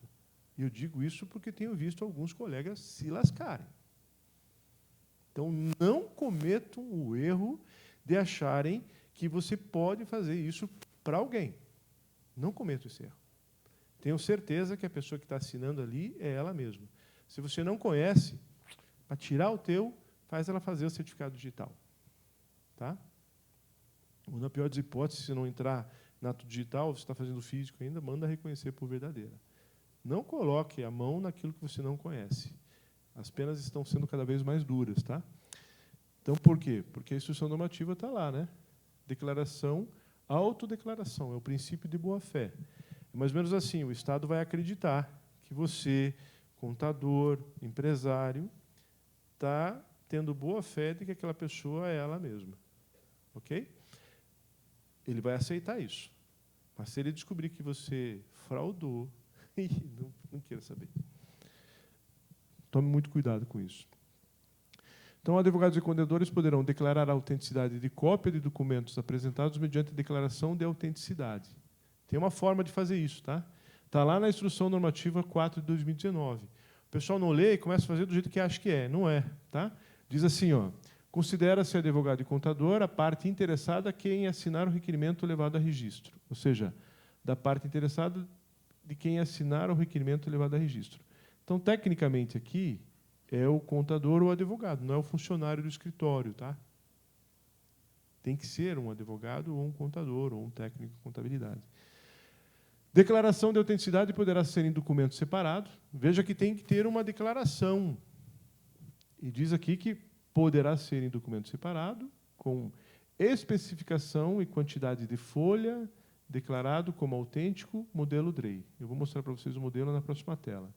E eu digo isso porque tenho visto alguns colegas se lascarem. Então, não cometam o erro de acharem que você pode fazer isso para alguém. Não cometam esse erro. Tenho certeza que a pessoa que está assinando ali é ela mesma. Se você não conhece, para tirar o teu, faz ela fazer o certificado digital. Tá? Ou, na pior das hipóteses, se não entrar na ato digital, você está fazendo físico ainda, manda reconhecer por verdadeira. Não coloque a mão naquilo que você não conhece. As penas estão sendo cada vez mais duras. Tá? Então, por quê? Porque a instrução normativa está lá, né? Declaração, autodeclaração, é o princípio de boa-fé. É mais ou menos assim, o Estado vai acreditar que você, contador, empresário, está tendo boa-fé de que aquela pessoa é ela mesma. Ok? Ele vai aceitar isso. Mas se ele descobrir que você fraudou, não queira saber. Tome muito cuidado com isso. Então, advogados e contadores poderão declarar a autenticidade de cópia de documentos apresentados mediante declaração de autenticidade. Tem uma forma de fazer isso, tá? Está lá na Instrução Normativa 4 de 2019. O pessoal não lê e começa a fazer do jeito que acha que é. Não é, tá? Diz assim, ó: considera-se advogado e contador a parte interessada que em assinar o requerimento levado a registro. Ou seja, da parte interessada de quem assinar o requerimento levado a registro. Então, tecnicamente, aqui, é o contador ou o advogado, não é o funcionário do escritório. Tá? Tem que ser um advogado ou um contador, ou um técnico de contabilidade. Declaração de autenticidade poderá ser em documento separado. Veja que tem que ter uma declaração. E diz aqui que poderá ser em documento separado, com especificação e quantidade de folha, declarado como autêntico, modelo DREI. Eu vou mostrar para vocês o modelo na próxima tela.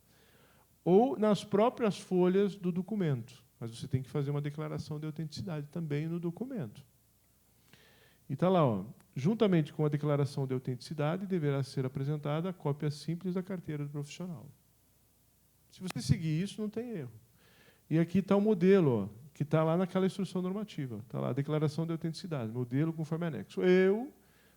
Ou nas próprias folhas do documento. Mas você tem que fazer uma declaração de autenticidade também no documento. E está lá, ó, juntamente com a declaração de autenticidade, deverá ser apresentada a cópia simples da carteira do profissional. Se você seguir isso, não tem erro. E aqui está o modelo, ó, que está lá naquela instrução normativa. Está lá, a declaração de autenticidade, modelo conforme anexo. Eu,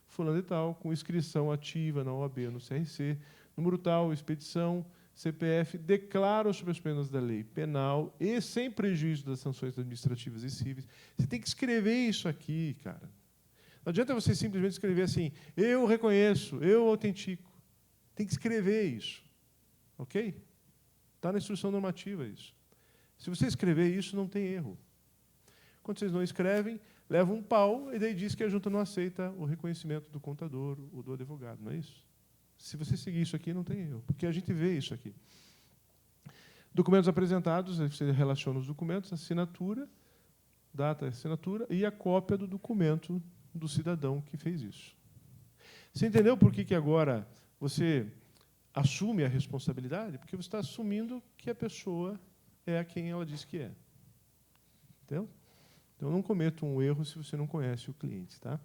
fulano e tal, com inscrição ativa na OAB, no CRC, número tal, expedição, CPF, declaro sobre as penas da lei penal e sem prejuízo das sanções administrativas e cíveis. Você tem que escrever isso aqui, cara. Não adianta você simplesmente escrever assim, eu reconheço, eu autentico. Tem que escrever isso. Ok? Está na instrução normativa isso. Se você escrever isso, não tem erro. Quando vocês não escrevem, leva um pau e daí diz que a junta não aceita o reconhecimento do contador ou do advogado, não é isso? Se você seguir isso aqui, não tem erro, porque a gente vê isso aqui. Documentos apresentados, você relaciona os documentos, assinatura, data, assinatura e a cópia do documento do cidadão que fez isso. Você entendeu por que agora você assume a responsabilidade? Porque você está assumindo que a pessoa é a quem ela diz que é. Entendeu? Então, não cometa um erro se você não conhece o cliente. Tá?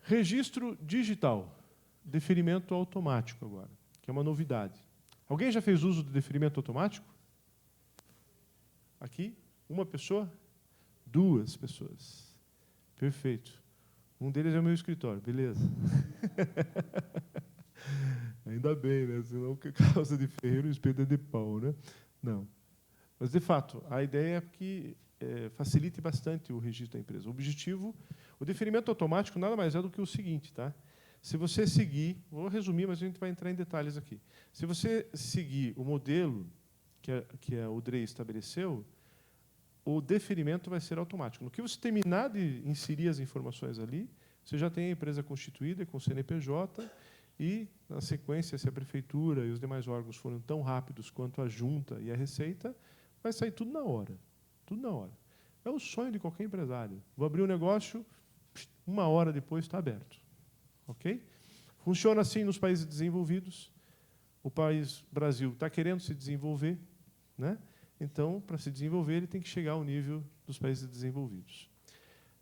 Registro digital. Deferimento automático agora, que é uma novidade. Alguém já fez uso do deferimento automático? Aqui? Uma pessoa? 2 pessoas. Perfeito. Um deles é o meu escritório, beleza. Ainda bem, né? Senão causa de ferreiro, espelho de pau, né? Não. Mas, de fato, a ideia é que facilite bastante o registro da empresa. O objetivo, o deferimento automático nada mais é do que o seguinte, tá? Se você seguir, vou resumir, mas a gente vai entrar em detalhes aqui. Se você seguir o modelo que o DREI estabeleceu, o deferimento vai ser automático. No que você terminar de inserir as informações ali, você já tem a empresa constituída com o CNPJ e, na sequência, se a prefeitura e os demais órgãos foram tão rápidos quanto a junta e a Receita, vai sair tudo na hora. tudo na hora. É o sonho de qualquer empresário. Vou abrir um negócio, 1 hora depois está aberto. Ok? Funciona assim nos países desenvolvidos. O país Brasil está querendo se desenvolver, né? Então, para se desenvolver, ele tem que chegar ao nível dos países desenvolvidos.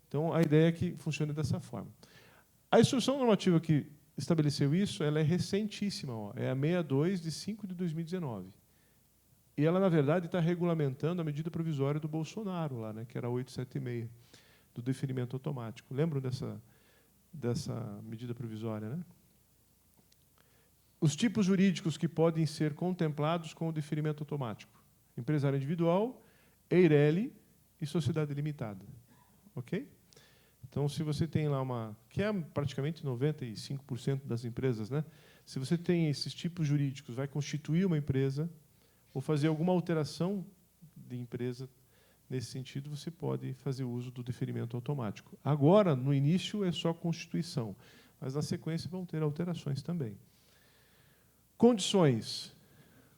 Então, a ideia é que funcione dessa forma. A instrução normativa que estabeleceu isso, ela é recentíssima, ó, é a 62 de 5 de 2019. E ela, na verdade, está regulamentando a medida provisória do Bolsonaro, lá, né, que era a 876, do deferimento automático. Lembram dessa medida provisória, né? Os tipos jurídicos que podem ser contemplados com o deferimento automático: empresário individual, EIRELI e sociedade limitada. Ok? Então, se você tem lá uma... que é praticamente 95% das empresas, né? Se você tem esses tipos jurídicos, vai constituir uma empresa ou fazer alguma alteração de empresa, nesse sentido, você pode fazer uso do deferimento automático. Agora, no início, é só constituição, mas, na sequência, vão ter alterações também. Condições.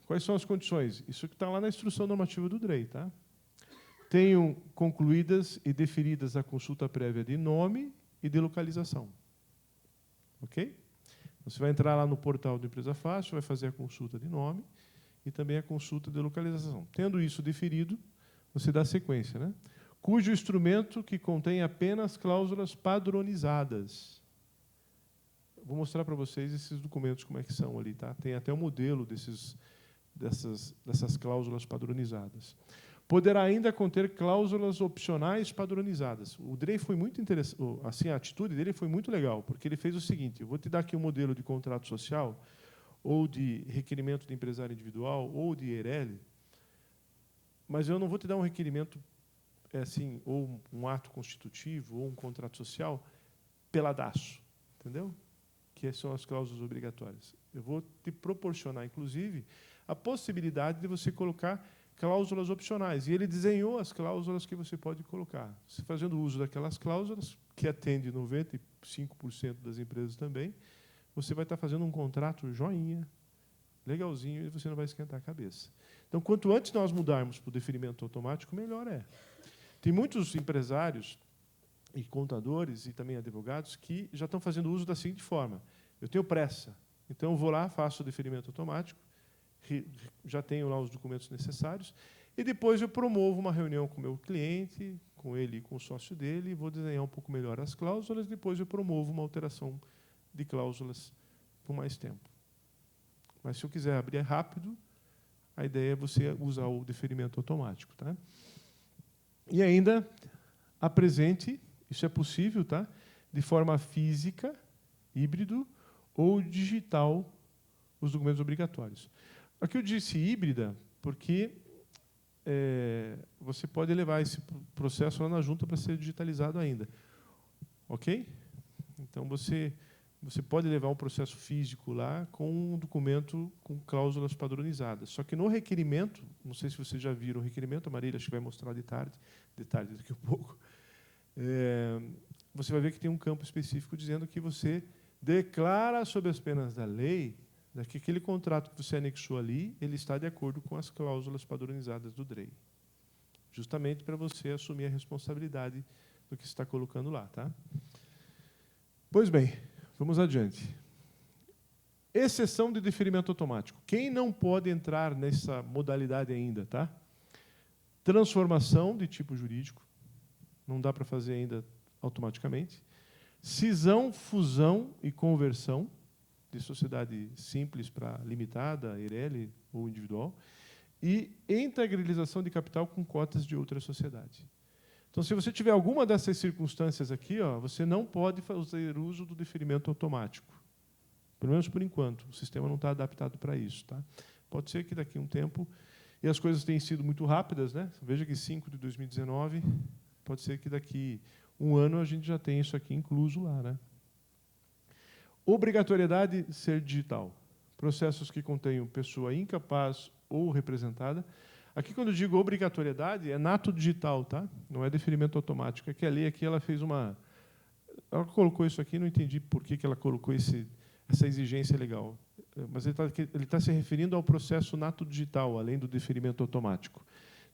Quais são as condições? Isso que está lá na instrução normativa do DREI, tá? Tenham concluídas e deferidas a consulta prévia de nome e de localização. Ok? Você vai entrar lá no portal do Empresa Fácil, vai fazer a consulta de nome e também a consulta de localização. Tendo isso deferido, você dá sequência, né? Cujo instrumento que contém apenas cláusulas padronizadas. Vou mostrar para vocês esses documentos, como é que são ali, tá? Tem até o modelo dessas cláusulas padronizadas. Poderá ainda conter cláusulas opcionais padronizadas. O DREI foi muito interessante, assim, a atitude dele foi muito legal, porque ele fez o seguinte: eu vou te dar aqui um modelo de contrato social, ou de requerimento de empresário individual, ou de EIRELI, mas eu não vou te dar um requerimento, assim, ou um ato constitutivo, ou um contrato social, peladaço, entendeu? Que são as cláusulas obrigatórias. Eu vou te proporcionar, inclusive, a possibilidade de você colocar cláusulas opcionais. E ele desenhou as cláusulas que você pode colocar. Você fazendo uso daquelas cláusulas, que atende 95% das empresas também, você vai estar fazendo um contrato joinha, legalzinho, e você não vai esquentar a cabeça. Então, quanto antes nós mudarmos para o deferimento automático, melhor é. Tem muitos empresários e contadores e também advogados que já estão fazendo uso da seguinte forma: eu tenho pressa, então eu vou lá, faço o deferimento automático, já tenho lá os documentos necessários, e depois eu promovo uma reunião com o meu cliente, com ele e com o sócio dele, e vou desenhar um pouco melhor as cláusulas, depois eu promovo uma alteração de cláusulas por mais tempo. Mas, se eu quiser abrir rápido, a ideia é você usar o deferimento automático. Tá? E ainda apresente, isso é possível, tá? De forma física, híbrido, ou digital, os documentos obrigatórios. Aqui eu disse híbrida, porque você pode levar esse processo lá na junta para ser digitalizado ainda. Ok? Então, você pode levar um processo físico lá com um documento com cláusulas padronizadas. Só que no requerimento, não sei se vocês já viram o requerimento, a Marília acho que vai mostrar de tarde daqui a pouco, você vai ver que tem um campo específico dizendo que você declara, sob as penas da lei, que aquele contrato que você anexou ali, ele está de acordo com as cláusulas padronizadas do DREI. Justamente para você assumir a responsabilidade do que você está colocando lá. Tá? Pois bem, vamos adiante. Exceção de deferimento automático. Quem não pode entrar nessa modalidade ainda? Tá? Transformação de tipo jurídico. Não dá para fazer ainda automaticamente. Cisão, fusão e conversão de sociedade simples para limitada, EIRELI ou individual. E integralização de capital com cotas de outra sociedade. Então, se você tiver alguma dessas circunstâncias aqui, ó, você não pode fazer uso do deferimento automático. Pelo menos por enquanto. O sistema não está adaptado para isso. Tá? Pode ser que daqui a um tempo... E as coisas têm sido muito rápidas, né? Veja que 5 de 2019, pode ser que daqui um ano a gente já tenha isso aqui incluso lá. Né? Obrigatoriedade de ser digital. Processos que contenham pessoa incapaz ou representada. Aqui, quando eu digo obrigatoriedade, é nato digital, tá? Não é deferimento automático. É que a lei aqui ela fez uma... Ela colocou isso aqui, não entendi por que ela colocou essa exigência legal. Mas ele está se referindo ao processo nato digital, além do deferimento automático.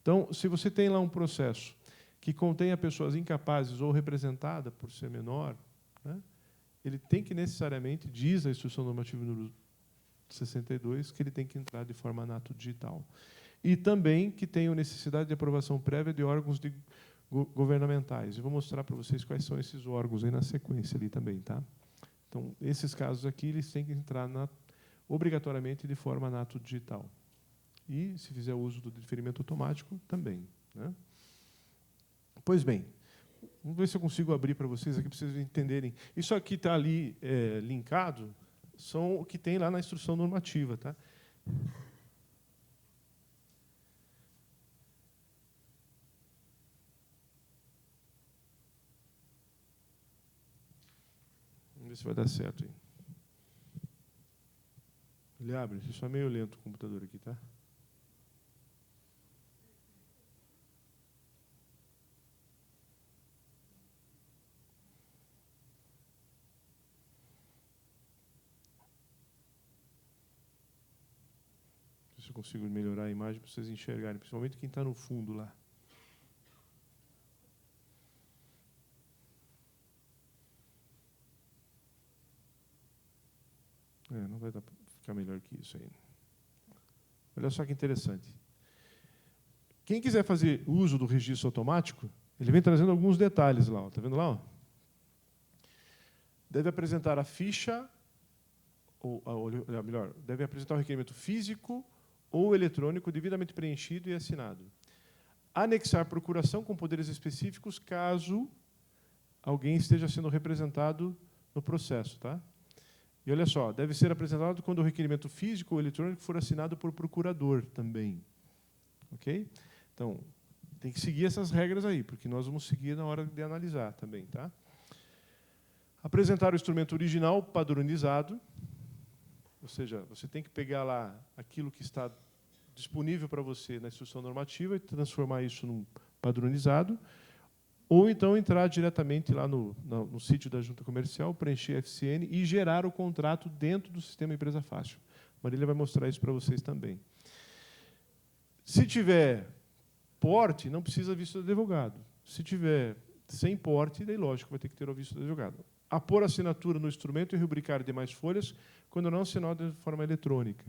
Então, se você tem lá um processo que contenha pessoas incapazes ou representada por ser menor, né, ele tem que necessariamente, diz a Instrução Normativa número 62, que ele tem que entrar de forma anato digital. E também que tenham necessidade de aprovação prévia de órgãos governamentais. Eu vou mostrar para vocês quais são esses órgãos aí na sequência ali também, tá? Então, esses casos aqui, eles têm que entrar obrigatoriamente de forma anato digital. E, se fizer uso do deferimento automático, também, né? Pois bem, vamos ver se eu consigo abrir para vocês aqui, para vocês entenderem. Isso aqui está ali linkado, são o que tem lá na instrução normativa, tá? Vamos ver se vai dar certo aí. Ele abre, isso é meio lento o computador aqui, tá? Se eu consigo melhorar a imagem para vocês enxergarem, principalmente quem está no fundo lá. Não vai dar para ficar melhor que isso ainda. Olha só que interessante. Quem quiser fazer uso do registro automático, ele vem trazendo alguns detalhes lá. Está vendo lá? Ó? Deve apresentar a ficha, ou melhor, deve apresentar o requerimento físico ou eletrônico devidamente preenchido e assinado. Anexar procuração com poderes específicos caso alguém esteja sendo representado no processo, tá? E olha só, deve ser apresentado quando o requerimento físico ou eletrônico for assinado por procurador também. Ok? Então, tem que seguir essas regras aí, porque nós vamos seguir na hora de analisar também, tá? Apresentar o instrumento original padronizado, ou seja, você tem que pegar lá aquilo que está disponível para você na instrução normativa e transformar isso num padronizado, ou então entrar diretamente lá no sítio da Junta Comercial, preencher FCN e gerar o contrato dentro do sistema Empresa Fácil. Marília vai mostrar isso para vocês também. Se tiver porte, não precisa visto do advogado. Se tiver sem porte, daí, lógico, vai ter que ter o visto do advogado. Apor assinatura no instrumento e rubricar demais folhas quando não assinado de forma eletrônica.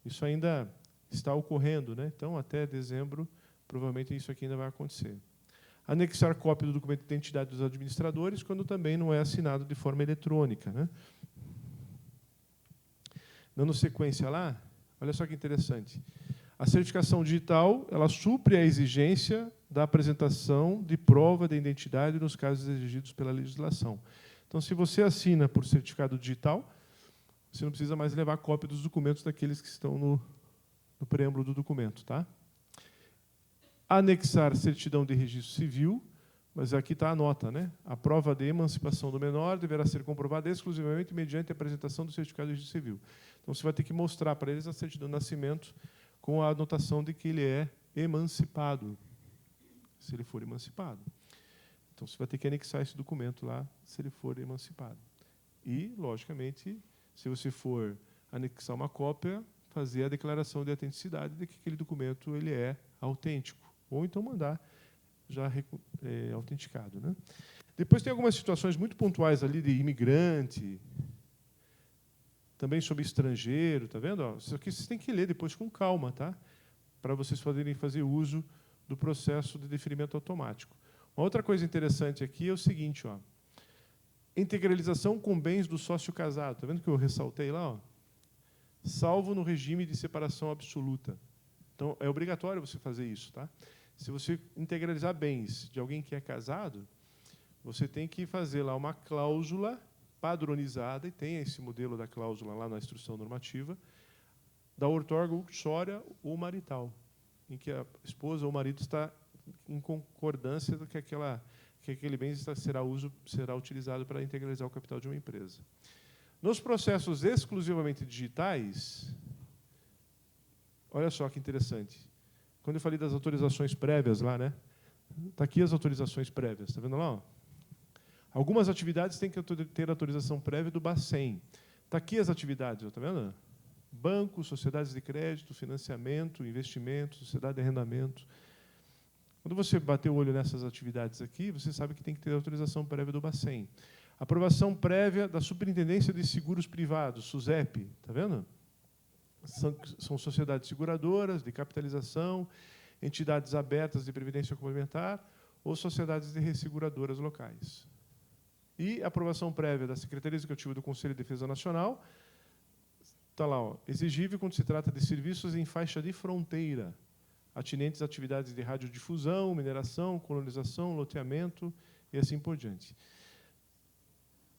Isso ainda está ocorrendo, né? Então, até dezembro, provavelmente isso aqui ainda vai acontecer. Anexar cópia do documento de identidade dos administradores quando também não é assinado de forma eletrônica, né? Dando sequência lá, olha só que interessante. A certificação digital, ela supre a exigência da apresentação de prova de identidade nos casos exigidos pela legislação. Então, se você assina por certificado digital, você não precisa mais levar cópia dos documentos daqueles que estão no preâmbulo do documento, tá? Anexar certidão de registro civil, mas aqui está a nota, né? A prova de emancipação do menor deverá ser comprovada exclusivamente mediante a apresentação do certificado de registro civil. Então, você vai ter que mostrar para eles a certidão de nascimento com a anotação de que ele é emancipado, se ele for emancipado. Então, você vai ter que anexar esse documento lá, se ele for emancipado. E, logicamente, se você for anexar uma cópia, fazer a declaração de autenticidade de que aquele documento ele é autêntico. Ou então mandar já autenticado, né? Depois tem algumas situações muito pontuais ali de imigrante, também sobre estrangeiro, tá vendo? Ó, isso aqui vocês têm que ler depois com calma, tá? Para vocês poderem fazer uso do processo de deferimento automático. Uma outra coisa interessante aqui é o seguinte, ó. Integralização com bens do sócio casado. Tá vendo que eu ressaltei lá, ó? Salvo no regime de separação absoluta. Então, é obrigatório você fazer isso, tá? Se você integralizar bens de alguém que é casado, você tem que fazer lá uma cláusula padronizada, e tem esse modelo da cláusula lá na instrução normativa, da outorga uxória ou marital, em que a esposa ou o marido está em concordância do que aquele bem será utilizado para integralizar o capital de uma empresa. Nos processos exclusivamente digitais, olha só que interessante. Quando eu falei das autorizações prévias lá, né? Está aqui as autorizações prévias, está vendo lá? Ó? Algumas atividades têm que ter autorização prévia do Bacen. Está aqui as atividades, está vendo? bancos, sociedades de crédito, financiamento, investimento, sociedade de arrendamento. Quando você bater o olho nessas atividades aqui, você sabe que tem que ter autorização prévia do Bacen. Aprovação prévia da Superintendência de Seguros Privados, SUSEP, está vendo? São sociedades seguradoras, de capitalização, entidades abertas de previdência complementar ou sociedades de resseguradoras locais. E aprovação prévia da Secretaria Executiva do Conselho de Defesa Nacional, está lá, ó, exigível quando se trata de serviços em faixa de fronteira, atinentes a atividades de radiodifusão, mineração, colonização, loteamento e assim por diante.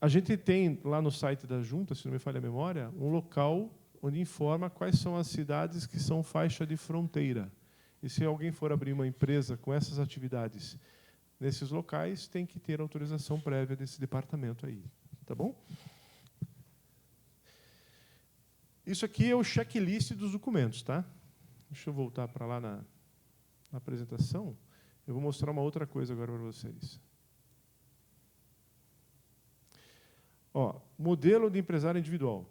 A gente tem lá no site da Junta, se não me falha a memória, um local onde informa quais são as cidades que são faixa de fronteira. E se alguém for abrir uma empresa com essas atividades nesses locais, tem que ter autorização prévia desse departamento aí. Tá bom? Isso aqui é o checklist dos documentos, tá? Deixa eu voltar para lá na apresentação. Eu vou mostrar uma outra coisa agora para vocês. Ó, modelo de empresário individual.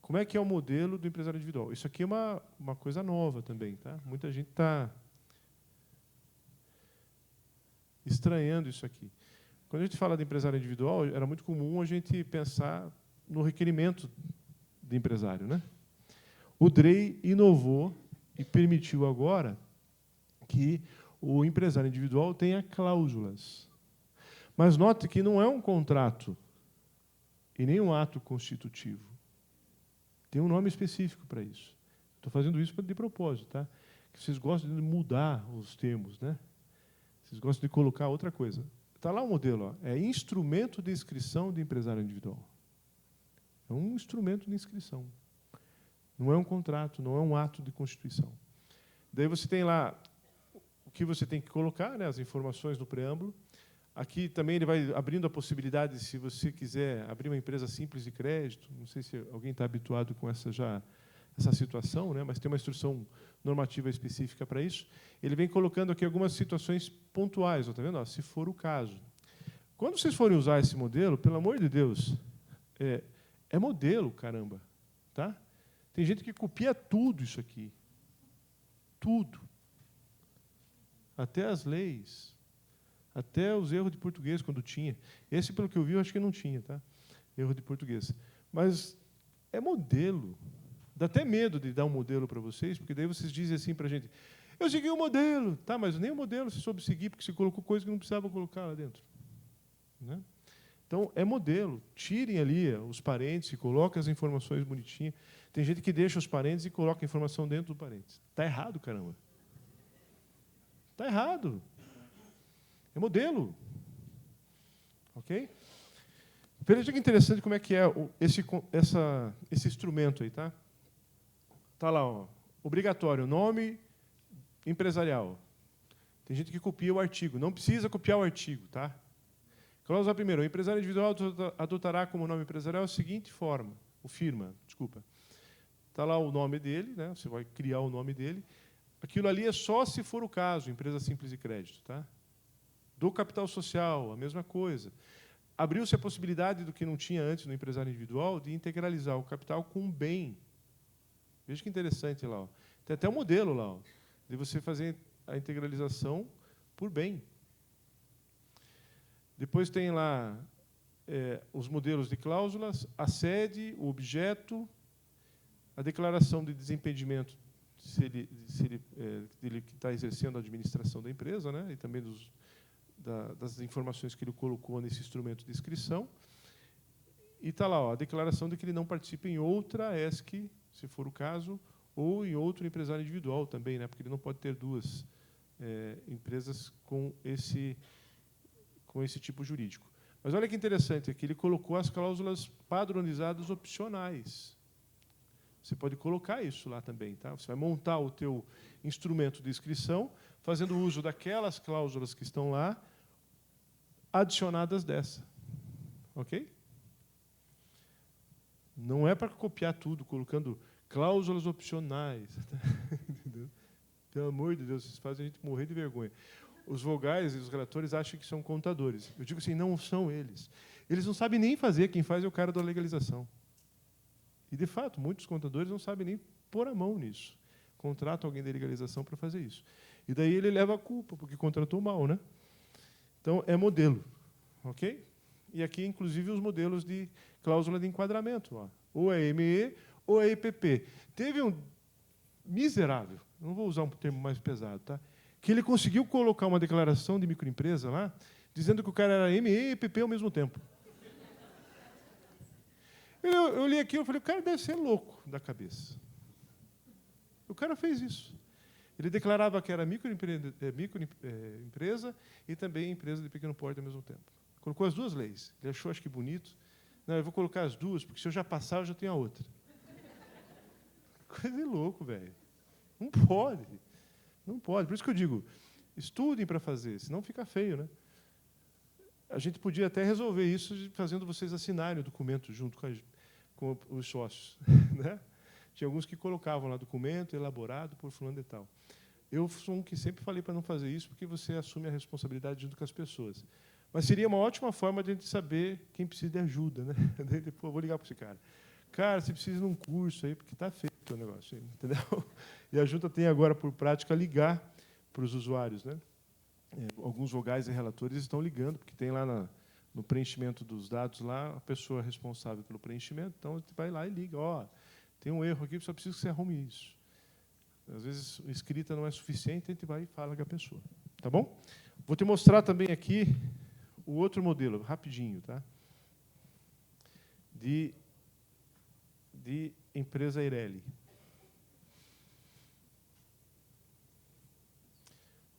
Como é que é o modelo do empresário individual? Isso aqui é uma coisa nova também, tá? Muita gente está estranhando isso aqui. Quando a gente fala de empresário individual, era muito comum a gente pensar no requerimento de empresário, né? O DREI inovou e permitiu agora que o empresário individual tenha cláusulas. Mas note que não é um contrato e nem um ato constitutivo. Tem um nome específico para isso. Estou fazendo isso de propósito, tá? Que vocês gostam de mudar os termos, né? Vocês gostam de colocar outra coisa. Está lá o modelo, ó, é instrumento de inscrição de empresário individual. É um instrumento de inscrição. Não é um contrato, não é um ato de constituição. Daí você tem lá o que você tem que colocar, né, as informações no preâmbulo. Aqui também ele vai abrindo a possibilidade, se você quiser abrir uma empresa simples de crédito, não sei se alguém está habituado com essa situação, né, mas tem uma instrução normativa específica para isso. Ele vem colocando aqui algumas situações pontuais, está vendo? Ó, se for o caso. Quando vocês forem usar esse modelo, pelo amor de Deus, é modelo, caramba. Tá? Tem gente que copia tudo isso aqui. Tudo. Até as leis. Até os erros de português, quando tinha. Esse, pelo que eu vi, eu acho que não tinha, tá? Erro de português. Mas é modelo. Dá até medo de dar um modelo para vocês, porque daí vocês dizem assim para a gente, eu segui o modelo. Tá, mas nem o modelo você soube seguir, porque você colocou coisa que não precisava colocar lá dentro. Né? Então, é modelo. Tirem ali os parênteses e coloquem as informações bonitinhas. Tem gente que deixa os parênteses e coloca a informação dentro do parênteses. Está errado, caramba. Está errado. É modelo. Ok? Veja que interessante como é que é esse instrumento aí, tá? Está lá, ó, obrigatório, nome empresarial. Tem gente que copia o artigo. Não precisa copiar o artigo, tá? Cláusula primeira, o empresário individual adotará como nome empresarial a seguinte forma, desculpa. Está lá o nome dele, né? Você vai criar o nome dele. Aquilo ali é só se for o caso, empresa simples de crédito, tá? Do capital social, a mesma coisa. Abriu-se a possibilidade do que não tinha antes no empresário individual de integralizar o capital com um bem. Veja que interessante lá. Ó. Tem até um modelo lá, ó, de você fazer a integralização por bem. Depois tem lá os modelos de cláusulas, a sede, o objeto, a declaração de desimpedimento, se ele está exercendo a administração da empresa, né, e também das informações que ele colocou nesse instrumento de inscrição. E está lá, ó, a declaração de que ele não participa em outra ESC, se for o caso, ou em outro empresário individual também, né, porque ele não pode ter duas empresas com esse tipo jurídico. Mas olha que interessante, aqui ele colocou as cláusulas padronizadas opcionais. Você pode colocar isso lá também. Tá? Você vai montar o teu instrumento de inscrição, fazendo uso daquelas cláusulas que estão lá, adicionadas dessa. Ok? Não é para copiar tudo, colocando cláusulas opcionais. Entendeu? Pelo amor de Deus, vocês fazem a gente morrer de vergonha. Os vogais e os relatores acham que são contadores. Eu digo assim, não são eles. Eles não sabem nem fazer, quem faz é o cara da legalização. E, de fato, muitos contadores não sabem nem pôr a mão nisso. Contratam alguém da legalização para fazer isso. E daí ele leva a culpa, porque contratou mal, né? Então, é modelo. Ok? E aqui, inclusive, os modelos de cláusula de enquadramento. Ó. Ou é ME ou é EPP. Teve um miserável, não vou usar um termo mais pesado, tá? Que ele conseguiu colocar uma declaração de microempresa lá, dizendo que o cara era ME e EPP ao mesmo tempo. Eu li aqui e falei, o cara deve ser louco da cabeça. O cara fez isso. Ele declarava que era microempresa e também empresa de pequeno porte ao mesmo tempo. Colocou as duas leis. Ele achou, acho que bonito. Não, eu vou colocar as duas, porque se eu já passar, eu já tenho a outra. Coisa de louco, velho. Não pode. Não pode. Por isso que eu digo, estudem para fazer, senão fica feio, né? A gente podia até resolver isso fazendo vocês assinarem o documento junto com os sócios. Né? Tinha alguns que colocavam lá documento elaborado por fulano de tal. Eu sou um que sempre falei para não fazer isso, porque você assume a responsabilidade junto com as pessoas. Mas seria uma ótima forma de a gente saber quem precisa de ajuda. Né? Daí, depois, eu vou ligar para esse cara. Cara, você precisa de um curso aí, porque está feito o negócio aí, entendeu? E a junta tem agora, por prática, ligar para os usuários. Né? Alguns vogais e relatores estão ligando, porque tem lá no preenchimento dos dados, lá, a pessoa responsável pelo preenchimento, então você vai lá e liga. Ó, tem um erro aqui, só preciso que você arrume isso. Às vezes, a escrita não é suficiente, a gente vai e fala com a pessoa. Tá bom? Vou te mostrar também aqui o outro modelo, rapidinho, tá? De empresa Eireli.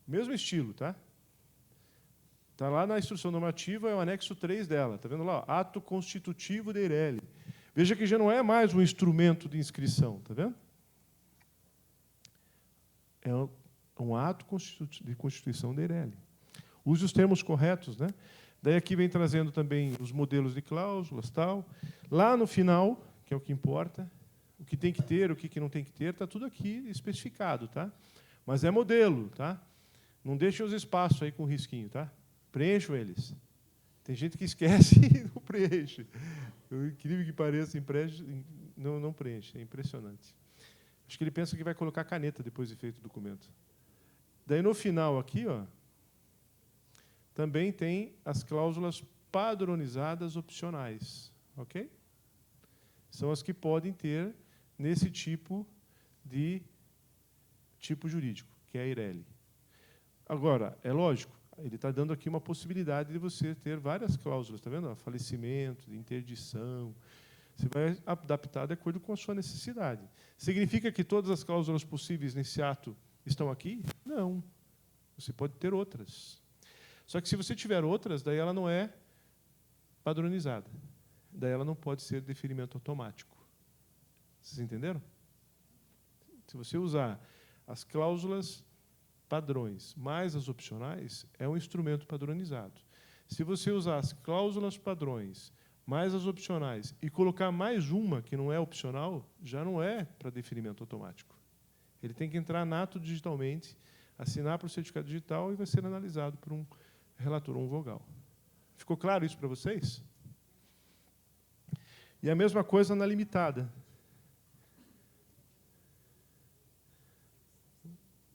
Mesmo estilo, tá? Está lá na instrução normativa, é o anexo 3 dela. Está vendo lá? Ó, ato constitutivo de Eireli. Veja que já não é mais um instrumento de inscrição, está vendo? É um ato de constituição de Eireli. Use os termos corretos, né? Daí aqui vem trazendo também os modelos de cláusulas, tal. Lá no final, que é o que importa, o que tem que ter, o que não tem que ter, está tudo aqui especificado, tá? Mas é modelo, tá? Não deixem os espaços aí com risquinho, tá? Preencham eles. Tem gente que esquece e não preenche. O incrível que pareça, não preenche. É impressionante. Acho que ele pensa que vai colocar caneta depois de feito o documento. Daí, no final, aqui, ó, também tem as cláusulas padronizadas opcionais. Ok? São as que podem ter nesse tipo jurídico, que é a Eireli. Agora, é lógico, ele está dando aqui uma possibilidade de você ter várias cláusulas, está vendo? Falecimento, interdição. Você vai adaptar de acordo com a sua necessidade. Significa que todas as cláusulas possíveis nesse ato estão aqui? Não. Você pode ter outras. Só que, se você tiver outras, daí ela não é padronizada. Daí ela não pode ser deferimento automático. Vocês entenderam? Se você usar as cláusulas padrões mais as opcionais, é um instrumento padronizado. Se você usar as cláusulas padrões mais as opcionais e colocar mais uma que não é opcional, já não é para deferimento automático. Ele tem que entrar nato digitalmente, assinar para o certificado digital e vai ser analisado por um relator ou um vogal. Ficou claro isso para vocês? E a mesma coisa na limitada.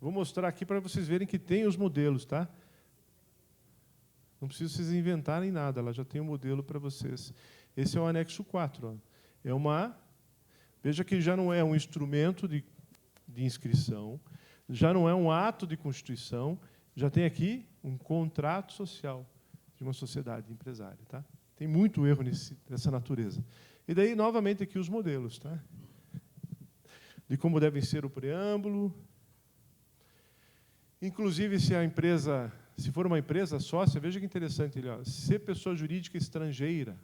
Vou mostrar aqui para vocês verem que tem os modelos, tá? Não precisa vocês inventarem nada, ela já tem um modelo para vocês. Esse é o anexo 4. Ó. Veja que já não é um instrumento de inscrição, já não é um ato de constituição, já tem aqui um contrato social de uma sociedade empresária. Tá? Tem muito erro nessa natureza. E daí, novamente, aqui os modelos. Tá? De como devem ser o preâmbulo. Inclusive, se for uma empresa sócia, veja que interessante, ó, ser pessoa jurídica estrangeira,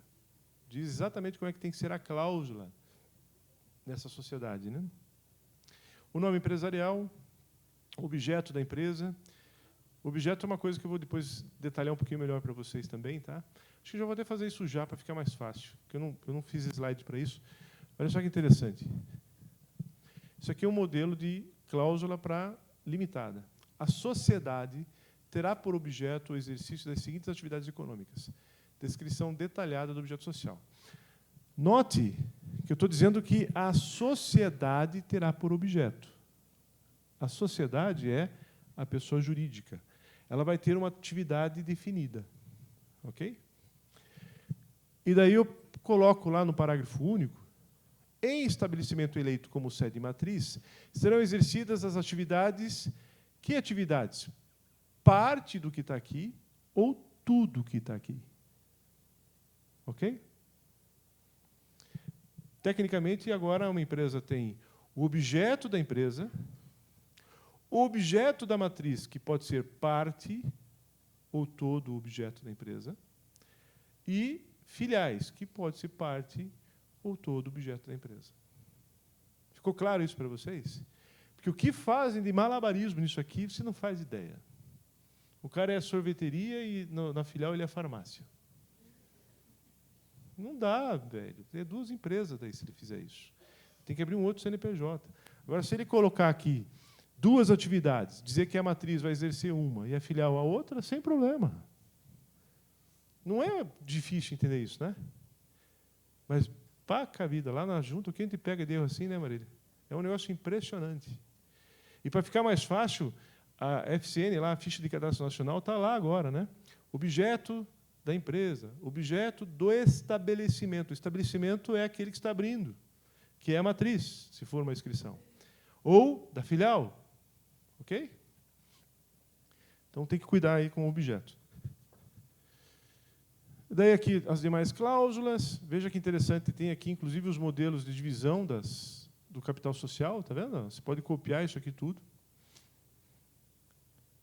diz exatamente como é que tem que ser a cláusula nessa sociedade. Né? O nome empresarial, objeto da empresa. O objeto é uma coisa que eu vou depois detalhar um pouquinho melhor para vocês também. Tá? Acho que já vou até fazer isso já, para ficar mais fácil, porque eu não fiz slide para isso. Olha só que interessante. Isso aqui é um modelo de cláusula para limitada. A sociedade terá por objeto o exercício das seguintes atividades econômicas. Descrição detalhada do objeto social. Note Que eu estou dizendo que a sociedade terá por objeto. A sociedade é a pessoa jurídica. Ela vai ter uma atividade definida. Ok? E daí eu coloco lá no parágrafo único, em estabelecimento eleito como sede matriz, serão exercidas as atividades. Que atividades? Parte do que está aqui ou tudo que está aqui. Ok? Tecnicamente, agora uma empresa tem o objeto da empresa, o objeto da matriz, que pode ser parte ou todo o objeto da empresa, e filiais, que pode ser parte ou todo o objeto da empresa. Ficou claro isso para vocês? Porque o que fazem de malabarismo nisso aqui, você não faz ideia. O cara é a sorveteria e na filial ele é a farmácia. Não dá, velho. Tem duas empresas daí se ele fizer isso. Tem que abrir um outro CNPJ. Agora, se ele colocar aqui duas atividades, dizer que a matriz vai exercer uma e a filial a outra, sem problema. Não é difícil entender isso, né? Mas, paca a vida, lá na junta, quem te pega de erro assim, né, Marília? É um negócio impressionante. E, para ficar mais fácil, a FCN, lá, a ficha de cadastro nacional, está lá agora, né? Objeto da empresa, objeto do estabelecimento. O estabelecimento é aquele que está abrindo, que é a matriz, se for uma inscrição. Ou da filial. Ok? Então, tem que cuidar aí com o objeto. Daí, aqui, as demais cláusulas. Veja que interessante, tem aqui, inclusive, os modelos de divisão do capital social. Está vendo? Você pode copiar isso aqui tudo.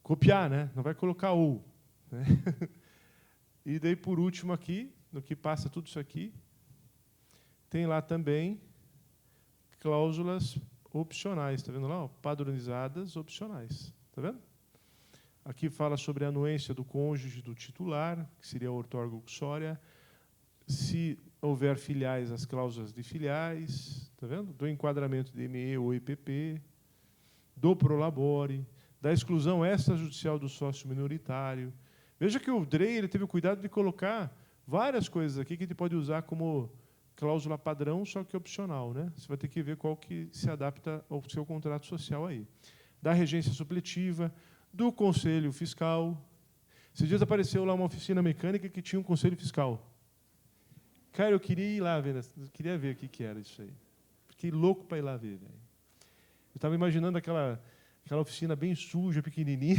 Copiar, né? Não vai colocar ou. Né? E daí, por último, aqui, no que passa tudo isso aqui, tem lá também cláusulas opcionais. Está vendo lá? Ó, padronizadas opcionais. Está vendo? Aqui fala sobre a anuência do cônjuge do titular, que seria a outorga uxória. Se houver filiais, as cláusulas de filiais. Está vendo? Do enquadramento de ME ou IPP. Do prolabore. Da exclusão extrajudicial do sócio minoritário. Veja que o DREI ele teve o cuidado de colocar várias coisas aqui que a gente pode usar como cláusula padrão, só que opcional, né? Você vai ter que ver qual que se adapta ao seu contrato social aí. Da regência supletiva, do conselho fiscal. Esses dias apareceu lá uma oficina mecânica que tinha um conselho fiscal. Cara, eu queria ir lá ver, eu queria ver o que era isso aí. Fiquei louco para ir lá ver, velho. Eu estava imaginando aquela oficina bem suja, pequenininha.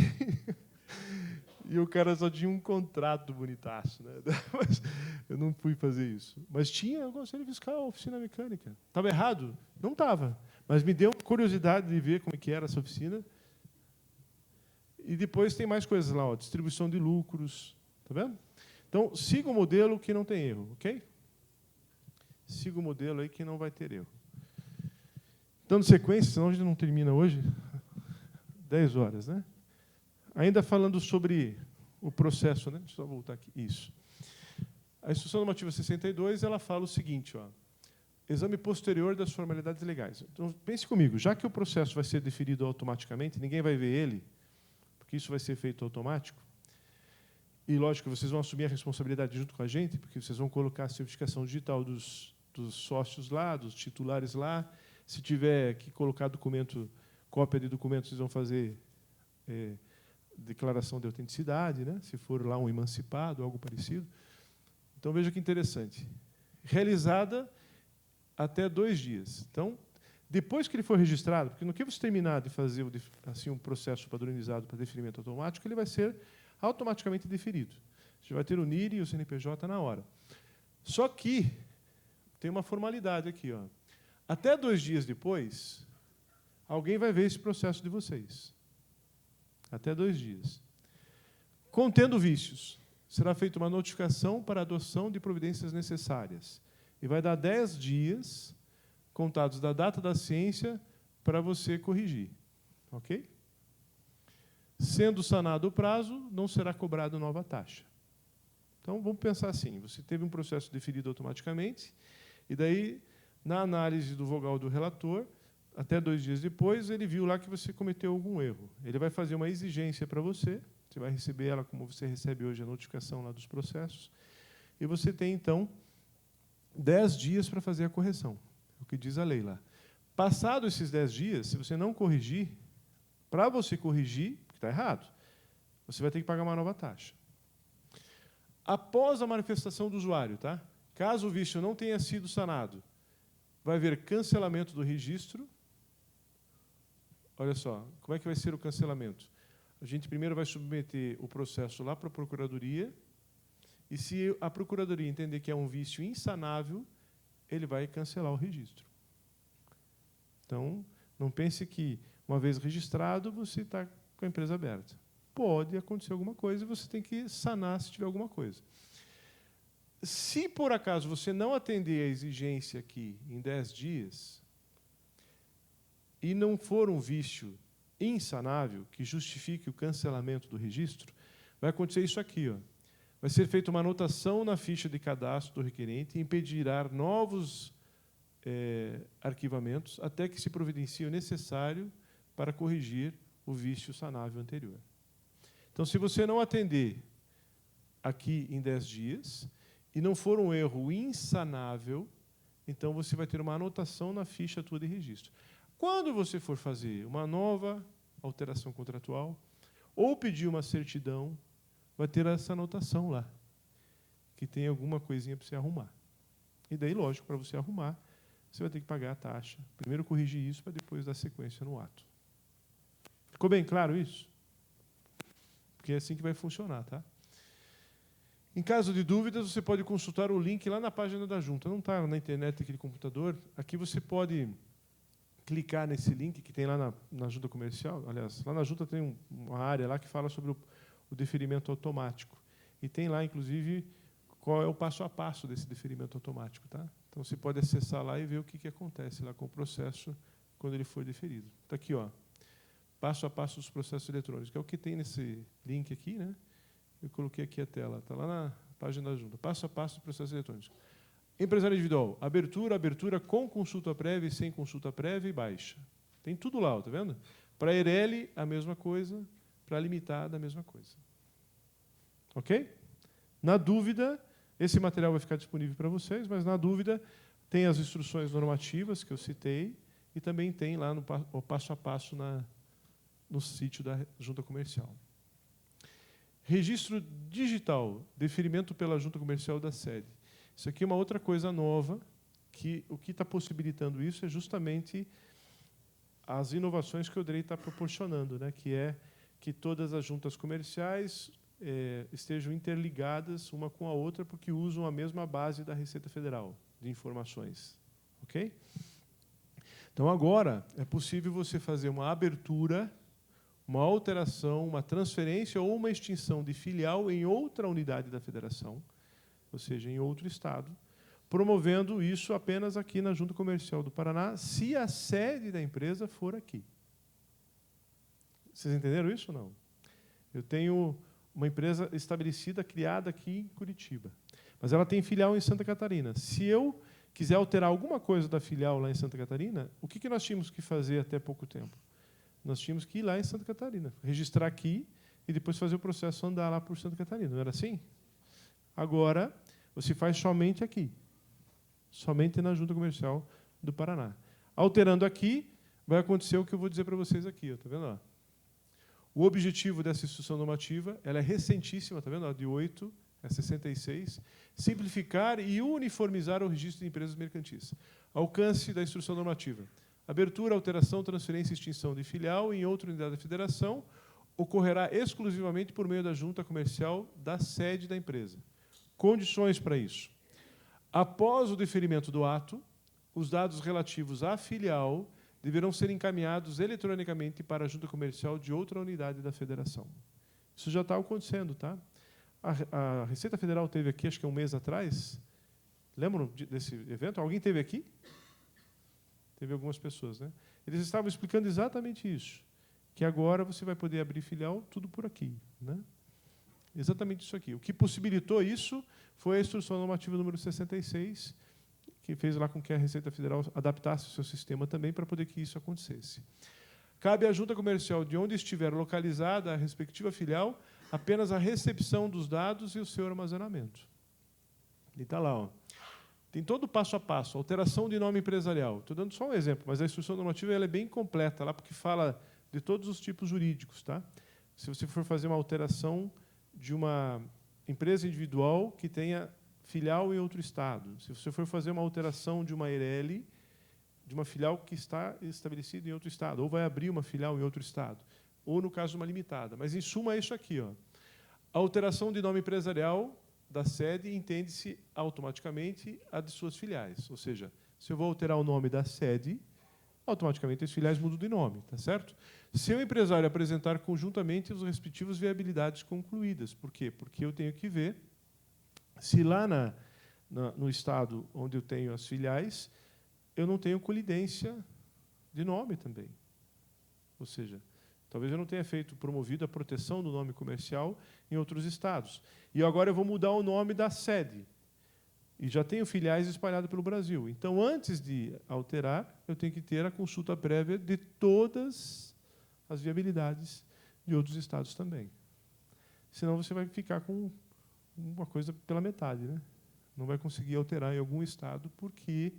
E o cara só tinha um contrato bonitaço, né? Mas eu não fui fazer isso. Mas tinha o conselho fiscal, oficina mecânica. Estava errado? Não estava. Mas me deu curiosidade de ver como é que era essa oficina. E depois tem mais coisas lá, ó, distribuição de lucros. Tá vendo? Então, siga o modelo que não tem erro, ok? Siga o modelo aí que não vai ter erro. Dando sequência, senão a gente não termina hoje. 10 horas, né? Ainda falando sobre o processo, né? Deixa eu só voltar aqui. Isso. A Instrução Normativa 62, ela fala o seguinte, ó, exame posterior das formalidades legais. Então, pense comigo, já que o processo vai ser deferido automaticamente, ninguém vai ver ele, porque isso vai ser feito automático, e, lógico, vocês vão assumir a responsabilidade junto com a gente, porque vocês vão colocar a certificação digital dos sócios lá, dos titulares lá. Se tiver que colocar documento, cópia de documento, vocês vão fazer declaração de autenticidade, né? Se for lá um emancipado, algo parecido. Então, veja que interessante. Realizada até 2 dias. Então, depois que ele for registrado, porque no que você terminar de fazer assim, um processo padronizado para deferimento automático, ele vai ser automaticamente deferido. Você vai ter o NIR e o CNPJ na hora. Só que tem uma formalidade aqui, ó. Até 2 dias depois, alguém vai ver esse processo de vocês. Até 2 dias. Contendo vícios, será feita uma notificação para a adoção de providências necessárias. E vai dar 10 dias, contados da data da ciência, para você corrigir. Ok? Sendo sanado o prazo, não será cobrada nova taxa. Então, vamos pensar assim, você teve um processo deferido automaticamente, e daí, na análise do vogal do relator, até 2 dias depois, ele viu lá que você cometeu algum erro. Ele vai fazer uma exigência para você vai receber ela como você recebe hoje a notificação lá dos processos, e você tem, então, 10 dias para fazer a correção. É o que diz a lei lá. Passado esses 10 dias, se você não corrigir, para você corrigir, porque está errado, você vai ter que pagar uma nova taxa. Após a manifestação do usuário, tá? Caso o vício não tenha sido sanado, vai haver cancelamento do registro. Olha só, como é que vai ser o cancelamento? A gente primeiro vai submeter o processo lá para a Procuradoria, e se a Procuradoria entender que é um vício insanável, ele vai cancelar o registro. Então, não pense que, uma vez registrado, você está com a empresa aberta. Pode acontecer alguma coisa e você tem que sanar se tiver alguma coisa. Se, por acaso, você não atender a exigência aqui em 10 dias e não for um vício insanável que justifique o cancelamento do registro, vai acontecer isso aqui. Ó. Vai ser feita uma anotação na ficha de cadastro do requerente e impedirá novos arquivamentos até que se providencie o necessário para corrigir o vício sanável anterior. Então, se você não atender aqui em 10 dias e não for um erro insanável, então você vai ter uma anotação na ficha tua de registro. Quando você for fazer uma nova alteração contratual ou pedir uma certidão, vai ter essa anotação lá, que tem alguma coisinha para você arrumar. E daí, lógico, para você arrumar, você vai ter que pagar a taxa. Primeiro corrigir isso, para depois dar sequência no ato. Ficou bem claro isso? Porque é assim que vai funcionar, tá? Em caso de dúvidas, você pode consultar o link lá na página da Junta. Não está na internet aquele computador. Aqui você pode clicar nesse link que tem lá na Junta Comercial. Aliás, lá na Junta tem uma área lá que fala sobre o deferimento automático. E tem lá, inclusive, qual é o passo a passo desse deferimento automático, tá? Então, você pode acessar lá e ver o que acontece lá com o processo quando ele for deferido. Está aqui, ó, passo a passo dos processos eletrônicos, que é o que tem nesse link aqui, né? Eu coloquei aqui a tela, está lá na página da Junta. Passo a passo dos processos eletrônicos. Empresário individual, abertura com consulta prévia e sem consulta prévia e baixa. Tem tudo lá, está vendo? Para Eireli, a mesma coisa. Para limitada, a mesma coisa. Ok? Na dúvida, esse material vai ficar disponível para vocês, mas, na dúvida, tem as instruções normativas que eu citei e também tem lá o passo a passo no sítio da Junta Comercial. Registro digital, deferimento pela Junta Comercial da sede. Isso aqui é uma outra coisa nova, que o que está possibilitando isso é justamente as inovações que o DREI está proporcionando, né, que é que todas as juntas comerciais estejam interligadas uma com a outra, porque usam a mesma base da Receita Federal de informações. Ok? Então, agora, é possível você fazer uma abertura, uma alteração, uma transferência ou uma extinção de filial em outra unidade da federação, ou seja, em outro estado, promovendo isso apenas aqui na Junta Comercial do Paraná, se a sede da empresa for aqui. Vocês entenderam isso ou não? Eu tenho uma empresa estabelecida, criada aqui em Curitiba, mas ela tem filial em Santa Catarina. Se eu quiser alterar alguma coisa da filial lá em Santa Catarina, o que nós tínhamos que fazer até pouco tempo? Nós tínhamos que ir lá em Santa Catarina, registrar aqui e depois fazer o processo andar lá por Santa Catarina. Não era assim? Agora, você faz somente aqui. Somente na Junta Comercial do Paraná. Alterando aqui, vai acontecer o que eu vou dizer para vocês aqui. Está vendo? Ó? O objetivo dessa instrução normativa, ela é recentíssima, está vendo? Ó? De 8 a 66. Simplificar e uniformizar o registro de empresas mercantis. Alcance da instrução normativa. Abertura, alteração, transferência e extinção de filial em outra unidade da federação ocorrerá exclusivamente por meio da Junta Comercial da sede da empresa. Condições para isso. Após o deferimento do ato, os dados relativos à filial deverão ser encaminhados eletronicamente para a Junta Comercial de outra unidade da federação. Isso já está acontecendo, tá? A Receita Federal teve aqui, acho que um mês atrás. Lembram desse evento? Alguém teve aqui? Teve algumas pessoas, né? Eles estavam explicando exatamente isso, que agora você vai poder abrir filial tudo por aqui, né? Exatamente isso aqui. O que possibilitou isso foi a instrução normativa número 66, que fez lá com que a Receita Federal adaptasse o seu sistema também para poder que isso acontecesse. Cabe à Junta Comercial, de onde estiver localizada a respectiva filial, apenas a recepção dos dados e o seu armazenamento. E está lá, ó. Tem todo o passo a passo, alteração de nome empresarial. Estou dando só um exemplo, mas a instrução normativa ela é bem completa, lá porque fala de todos os tipos jurídicos. Tá? Se você for fazer uma alteração de uma empresa individual que tenha filial em outro estado, se você for fazer uma alteração de uma EIRELI, de uma filial que está estabelecida em outro estado, ou vai abrir uma filial em outro estado, ou, no caso, uma limitada. Mas, em suma, é isso aqui. Ó. A alteração de nome empresarial da sede entende-se automaticamente a de suas filiais. Ou seja, se eu vou alterar o nome da sede, automaticamente as filiais mudam de nome, tá certo? Se o empresário apresentar conjuntamente os respectivos viabilidades concluídas. Por quê? Porque eu tenho que ver se lá no estado onde eu tenho as filiais, eu não tenho colidência de nome também. Ou seja, talvez eu não tenha promovido a proteção do nome comercial em outros estados. E agora eu vou mudar o nome da sede. E já tenho filiais espalhadas pelo Brasil. Então, antes de alterar, eu tenho que ter a consulta prévia de todas as viabilidades de outros estados também. Senão, você vai ficar com uma coisa pela metade, né? Não vai conseguir alterar em algum estado, porque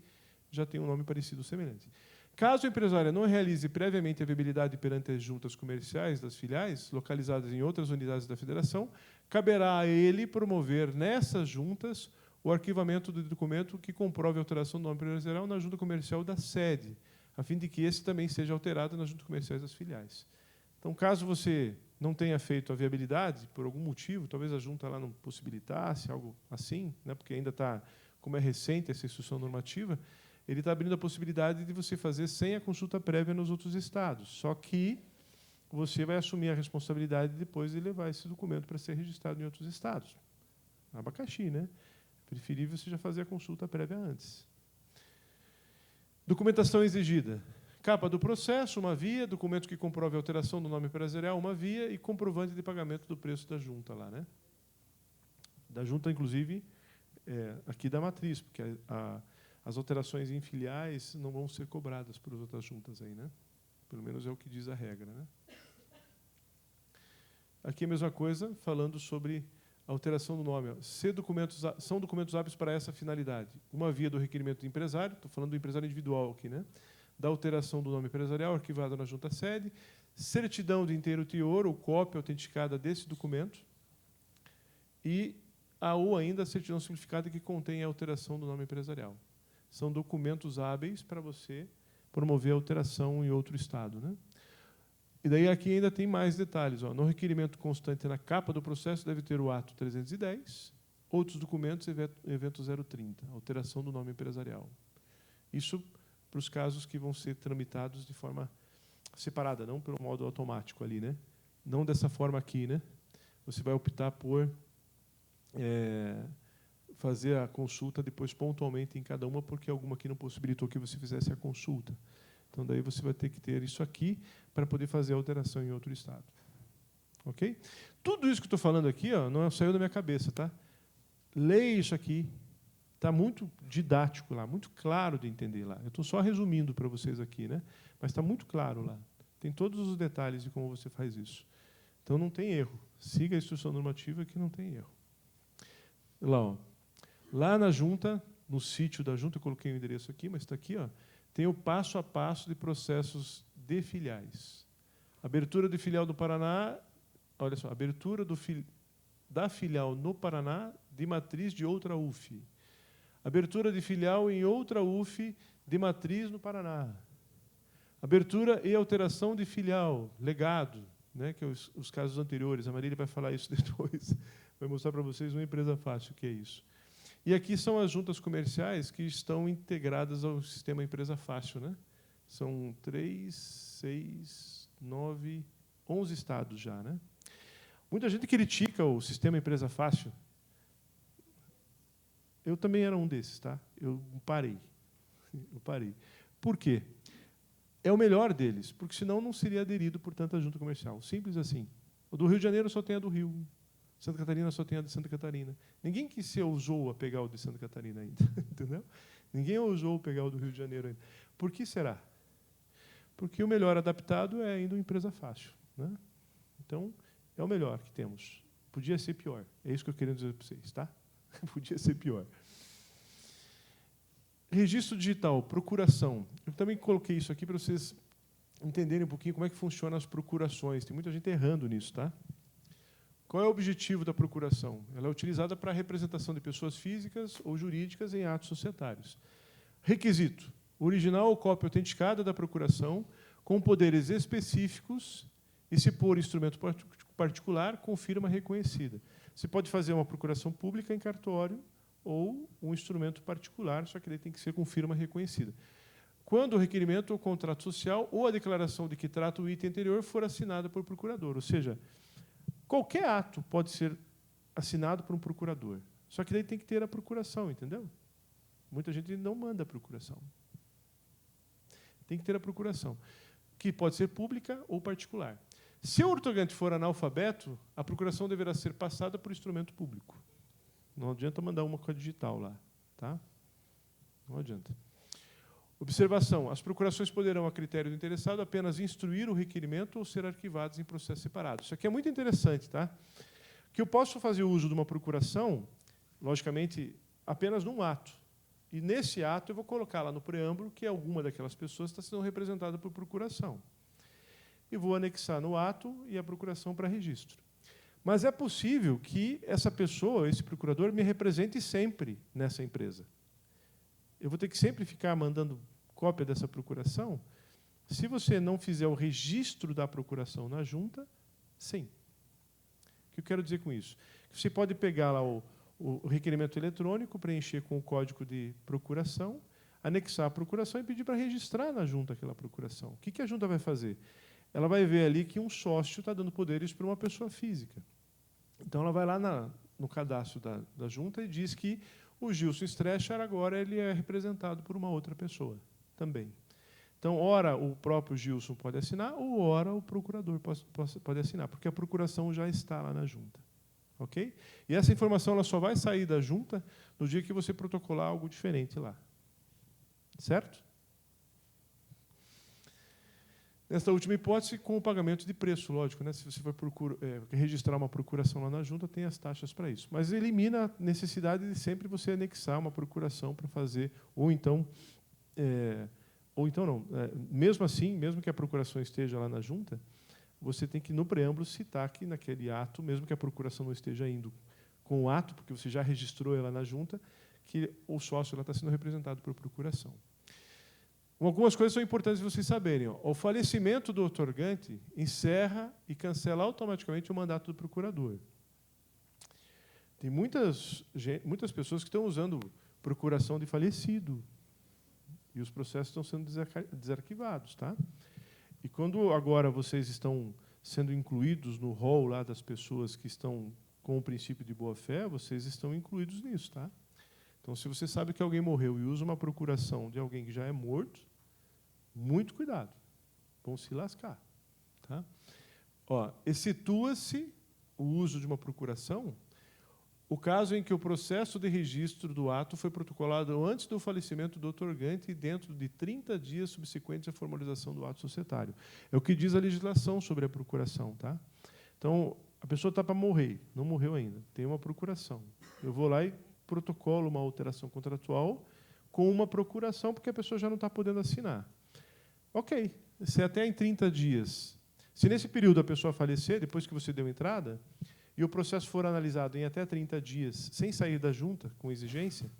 já tem um nome parecido ou semelhante. Caso o empresário não realize previamente a viabilidade perante as juntas comerciais das filiais, localizadas em outras unidades da federação, caberá a ele promover nessas juntas o arquivamento do documento que comprove a alteração do nome empresarial na junta comercial da sede, a fim de que esse também seja alterado nas juntas comerciais das filiais. Então, caso você não tenha feito a viabilidade, por algum motivo, talvez a junta lá não possibilitasse, algo assim, né, porque ainda está, como é recente essa instrução normativa, ele está abrindo a possibilidade de você fazer sem a consulta prévia nos outros estados. Só que você vai assumir a responsabilidade depois de levar esse documento para ser registrado em outros estados. Abacaxi, né? É preferível você já fazer a consulta prévia antes. Documentação exigida. Capa do processo, uma via, documento que comprove a alteração do nome empresarial, uma via, e comprovante de pagamento do preço da junta lá, né? Da junta, inclusive, aqui da matriz, porque as alterações em filiais não vão ser cobradas por outras juntas aí, né? Pelo menos é o que diz a regra, né? Aqui a mesma coisa, falando sobre a alteração do nome. São documentos hábeis para essa finalidade. Uma via do requerimento do empresário, estou falando do empresário individual aqui, né? Da alteração do nome empresarial, arquivada na junta sede, certidão de inteiro teor ou cópia autenticada desse documento, ou ainda a certidão simplificada que contém a alteração do nome empresarial. São documentos hábeis para você promover a alteração em outro estado, né? E daí aqui ainda tem mais detalhes. Ó. No requerimento constante na capa do processo deve ter o ato 310, outros documentos, evento 030, alteração do nome empresarial. Isso para os casos que vão ser tramitados de forma separada, não pelo modo automático ali, né? Não dessa forma aqui, né? Você vai optar por fazer a consulta depois pontualmente em cada uma, porque alguma aqui não possibilitou que você fizesse a consulta. Então, daí você vai ter que ter isso aqui para poder fazer a alteração em outro estado. Ok? Tudo isso que estou falando aqui, ó, não saiu da minha cabeça, tá? Leia isso aqui. Está muito didático lá, muito claro de entender lá. Eu estou só resumindo para vocês aqui, né? Mas está muito claro lá. Tem todos os detalhes de como você faz isso. Então, não tem erro. Siga a instrução normativa que não tem erro. Lá, ó. Lá na junta, no sítio da junta, eu coloquei o endereço aqui, mas está aqui, ó, tem o passo a passo de processos de filiais. Abertura de filial do Paraná, olha só, abertura da filial no Paraná de matriz de outra UF. Abertura de filial em outra UF de matriz no Paraná. Abertura e alteração de filial, legado, né, que é os casos anteriores. A Marília vai falar isso depois. Vai mostrar para vocês uma empresa fácil, o que é isso. E aqui são as juntas comerciais que estão integradas ao sistema Empresa Fácil, né? São 3, 6, 9, 11 estados já, né? Muita gente critica o sistema Empresa Fácil. Eu também era um desses, tá? Eu parei. Por quê? É o melhor deles, porque senão não seria aderido por tanta junta comercial. Simples assim. O do Rio de Janeiro só tem a do Rio. Santa Catarina só tem a de Santa Catarina. Ninguém que se ousou a pegar o de Santa Catarina ainda, entendeu? Ninguém ousou pegar o do Rio de Janeiro ainda. Por que será? Porque o melhor adaptado é ainda uma empresa fácil, né? Então, é o melhor que temos. Podia ser pior. É isso que eu queria dizer para vocês, tá? Podia ser pior. Registro digital, procuração. Eu também coloquei isso aqui para vocês entenderem um pouquinho como é que funcionam as procurações. Tem muita gente errando nisso, tá? Qual é o objetivo da procuração? Ela é utilizada para a representação de pessoas físicas ou jurídicas em atos societários. Requisito: original ou cópia autenticada da procuração, com poderes específicos, e, se for instrumento particular, com firma reconhecida. Você pode fazer uma procuração pública em cartório ou um instrumento particular, só que daí tem que ser com firma reconhecida. Quando o requerimento ou contrato social ou a declaração de que trata o item anterior for assinada por procurador. Ou seja, qualquer ato pode ser assinado por um procurador. Só que daí tem que ter a procuração, entendeu? Muita gente não manda a procuração. Tem que ter a procuração, que pode ser pública ou particular. Se o outorgante for analfabeto, a procuração deverá ser passada por instrumento público. Não adianta mandar uma com a digital lá. Tá? Não adianta. Observação: as procurações poderão, a critério do interessado, apenas instruir o requerimento ou ser arquivadas em processo separado. Isso aqui é muito interessante. Tá? Que eu posso fazer uso de uma procuração, logicamente, apenas num ato. E, nesse ato, eu vou colocar lá no preâmbulo que alguma daquelas pessoas está sendo representada por procuração. E vou anexar no ato e a procuração para registro. Mas é possível que essa pessoa, esse procurador, me represente sempre nessa empresa. Eu vou ter que sempre ficar mandando cópia dessa procuração. Se você não fizer o registro da procuração na junta, sim. O que eu quero dizer com isso? Você pode pegar lá o requerimento eletrônico, preencher com o código de procuração, anexar a procuração e pedir para registrar na junta aquela procuração. O que a junta vai fazer? Ela vai ver ali que um sócio está dando poderes para uma pessoa física. Então, ela vai lá no cadastro da junta e diz que o Gilson Strecher agora ele é representado por uma outra pessoa também. Então, ora o próprio Gilson pode assinar, ou ora o procurador pode assinar, porque a procuração já está lá na junta. Ok? E essa informação ela só vai sair da junta no dia que você protocolar algo diferente lá. Certo? Nesta última hipótese, com o pagamento de preço, lógico, né? Se você for registrar uma procuração lá na junta, tem as taxas para isso. Mas elimina a necessidade de sempre você anexar uma procuração para fazer, ou então não. Mesmo assim, mesmo que a procuração esteja lá na junta, você tem que, no preâmbulo, citar que naquele ato, mesmo que a procuração não esteja indo com o ato, porque você já registrou ela na junta, que o sócio está sendo representado por procuração. Algumas coisas são importantes vocês saberem. O falecimento do outorgante encerra e cancela automaticamente o mandato do procurador. Tem muitas pessoas que estão usando procuração de falecido. E os processos estão sendo desarquivados. Tá? E quando agora vocês estão sendo incluídos no rol lá das pessoas que estão com o princípio de boa-fé, vocês estão incluídos nisso. Tá? Então, se você sabe que alguém morreu e usa uma procuração de alguém que já é morto, muito cuidado, vão se lascar. Tá? Excetua-se o uso de uma procuração o caso em que o processo de registro do ato foi protocolado antes do falecimento do outorgante e dentro de 30 dias subsequentes à formalização do ato societário. É o que diz a legislação sobre a procuração. Tá? Então, a pessoa está para morrer, não morreu ainda, tem uma procuração. Eu vou lá e protocolo uma alteração contratual com uma procuração, porque a pessoa já não está podendo assinar. Ok, se até em 30 dias. Se nesse período a pessoa falecer, depois que você deu entrada, e o processo for analisado em até 30 dias, sem sair da junta, com exigência,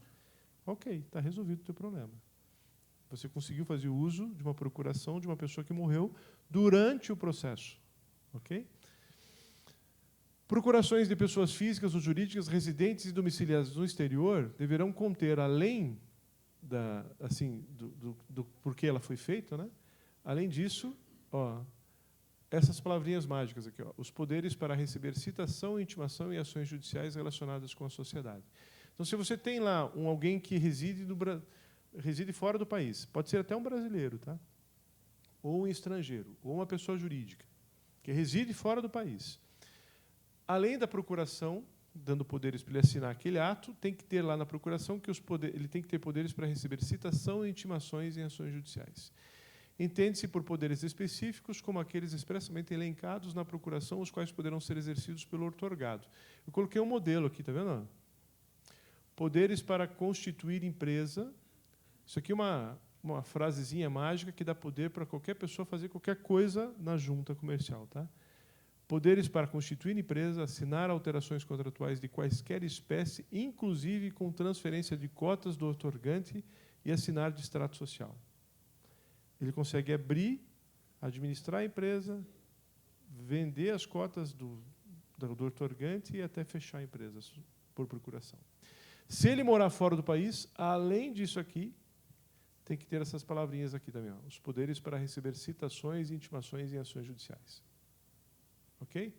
ok, está resolvido o teu problema. Você conseguiu fazer uso de uma procuração de uma pessoa que morreu durante o processo. Ok? Procurações de pessoas físicas ou jurídicas residentes e domiciliadas no exterior deverão conter, além do porquê ela foi feita, né? Além disso, essas palavrinhas mágicas aqui, os poderes para receber citação, intimação e ações judiciais relacionadas com a sociedade. Então, se você tem lá alguém que reside fora do país, pode ser até um brasileiro, tá? Ou um estrangeiro, ou uma pessoa jurídica, que reside fora do país. Além da procuração, dando poderes para ele assinar aquele ato, tem que ter lá na procuração que ele tem que ter poderes para receber citação, intimações e ações judiciais. Entende-se por poderes específicos como aqueles expressamente elencados na procuração, os quais poderão ser exercidos pelo outorgado. Eu coloquei um modelo aqui, está vendo? Poderes para constituir empresa, Isso aqui é uma frasezinha mágica que dá poder para qualquer pessoa fazer qualquer coisa na junta comercial. Tá? Poderes para constituir empresa, assinar alterações contratuais de quaisquer espécie, inclusive com transferência de cotas do outorgante e assinar de extrato social. Ele consegue abrir, administrar a empresa, vender as cotas do outorgante e até fechar a empresa por procuração. Se ele morar fora do país, além disso aqui, tem que ter essas palavrinhas aqui também. Ó, os poderes para receber citações e intimações em ações judiciais. Ok?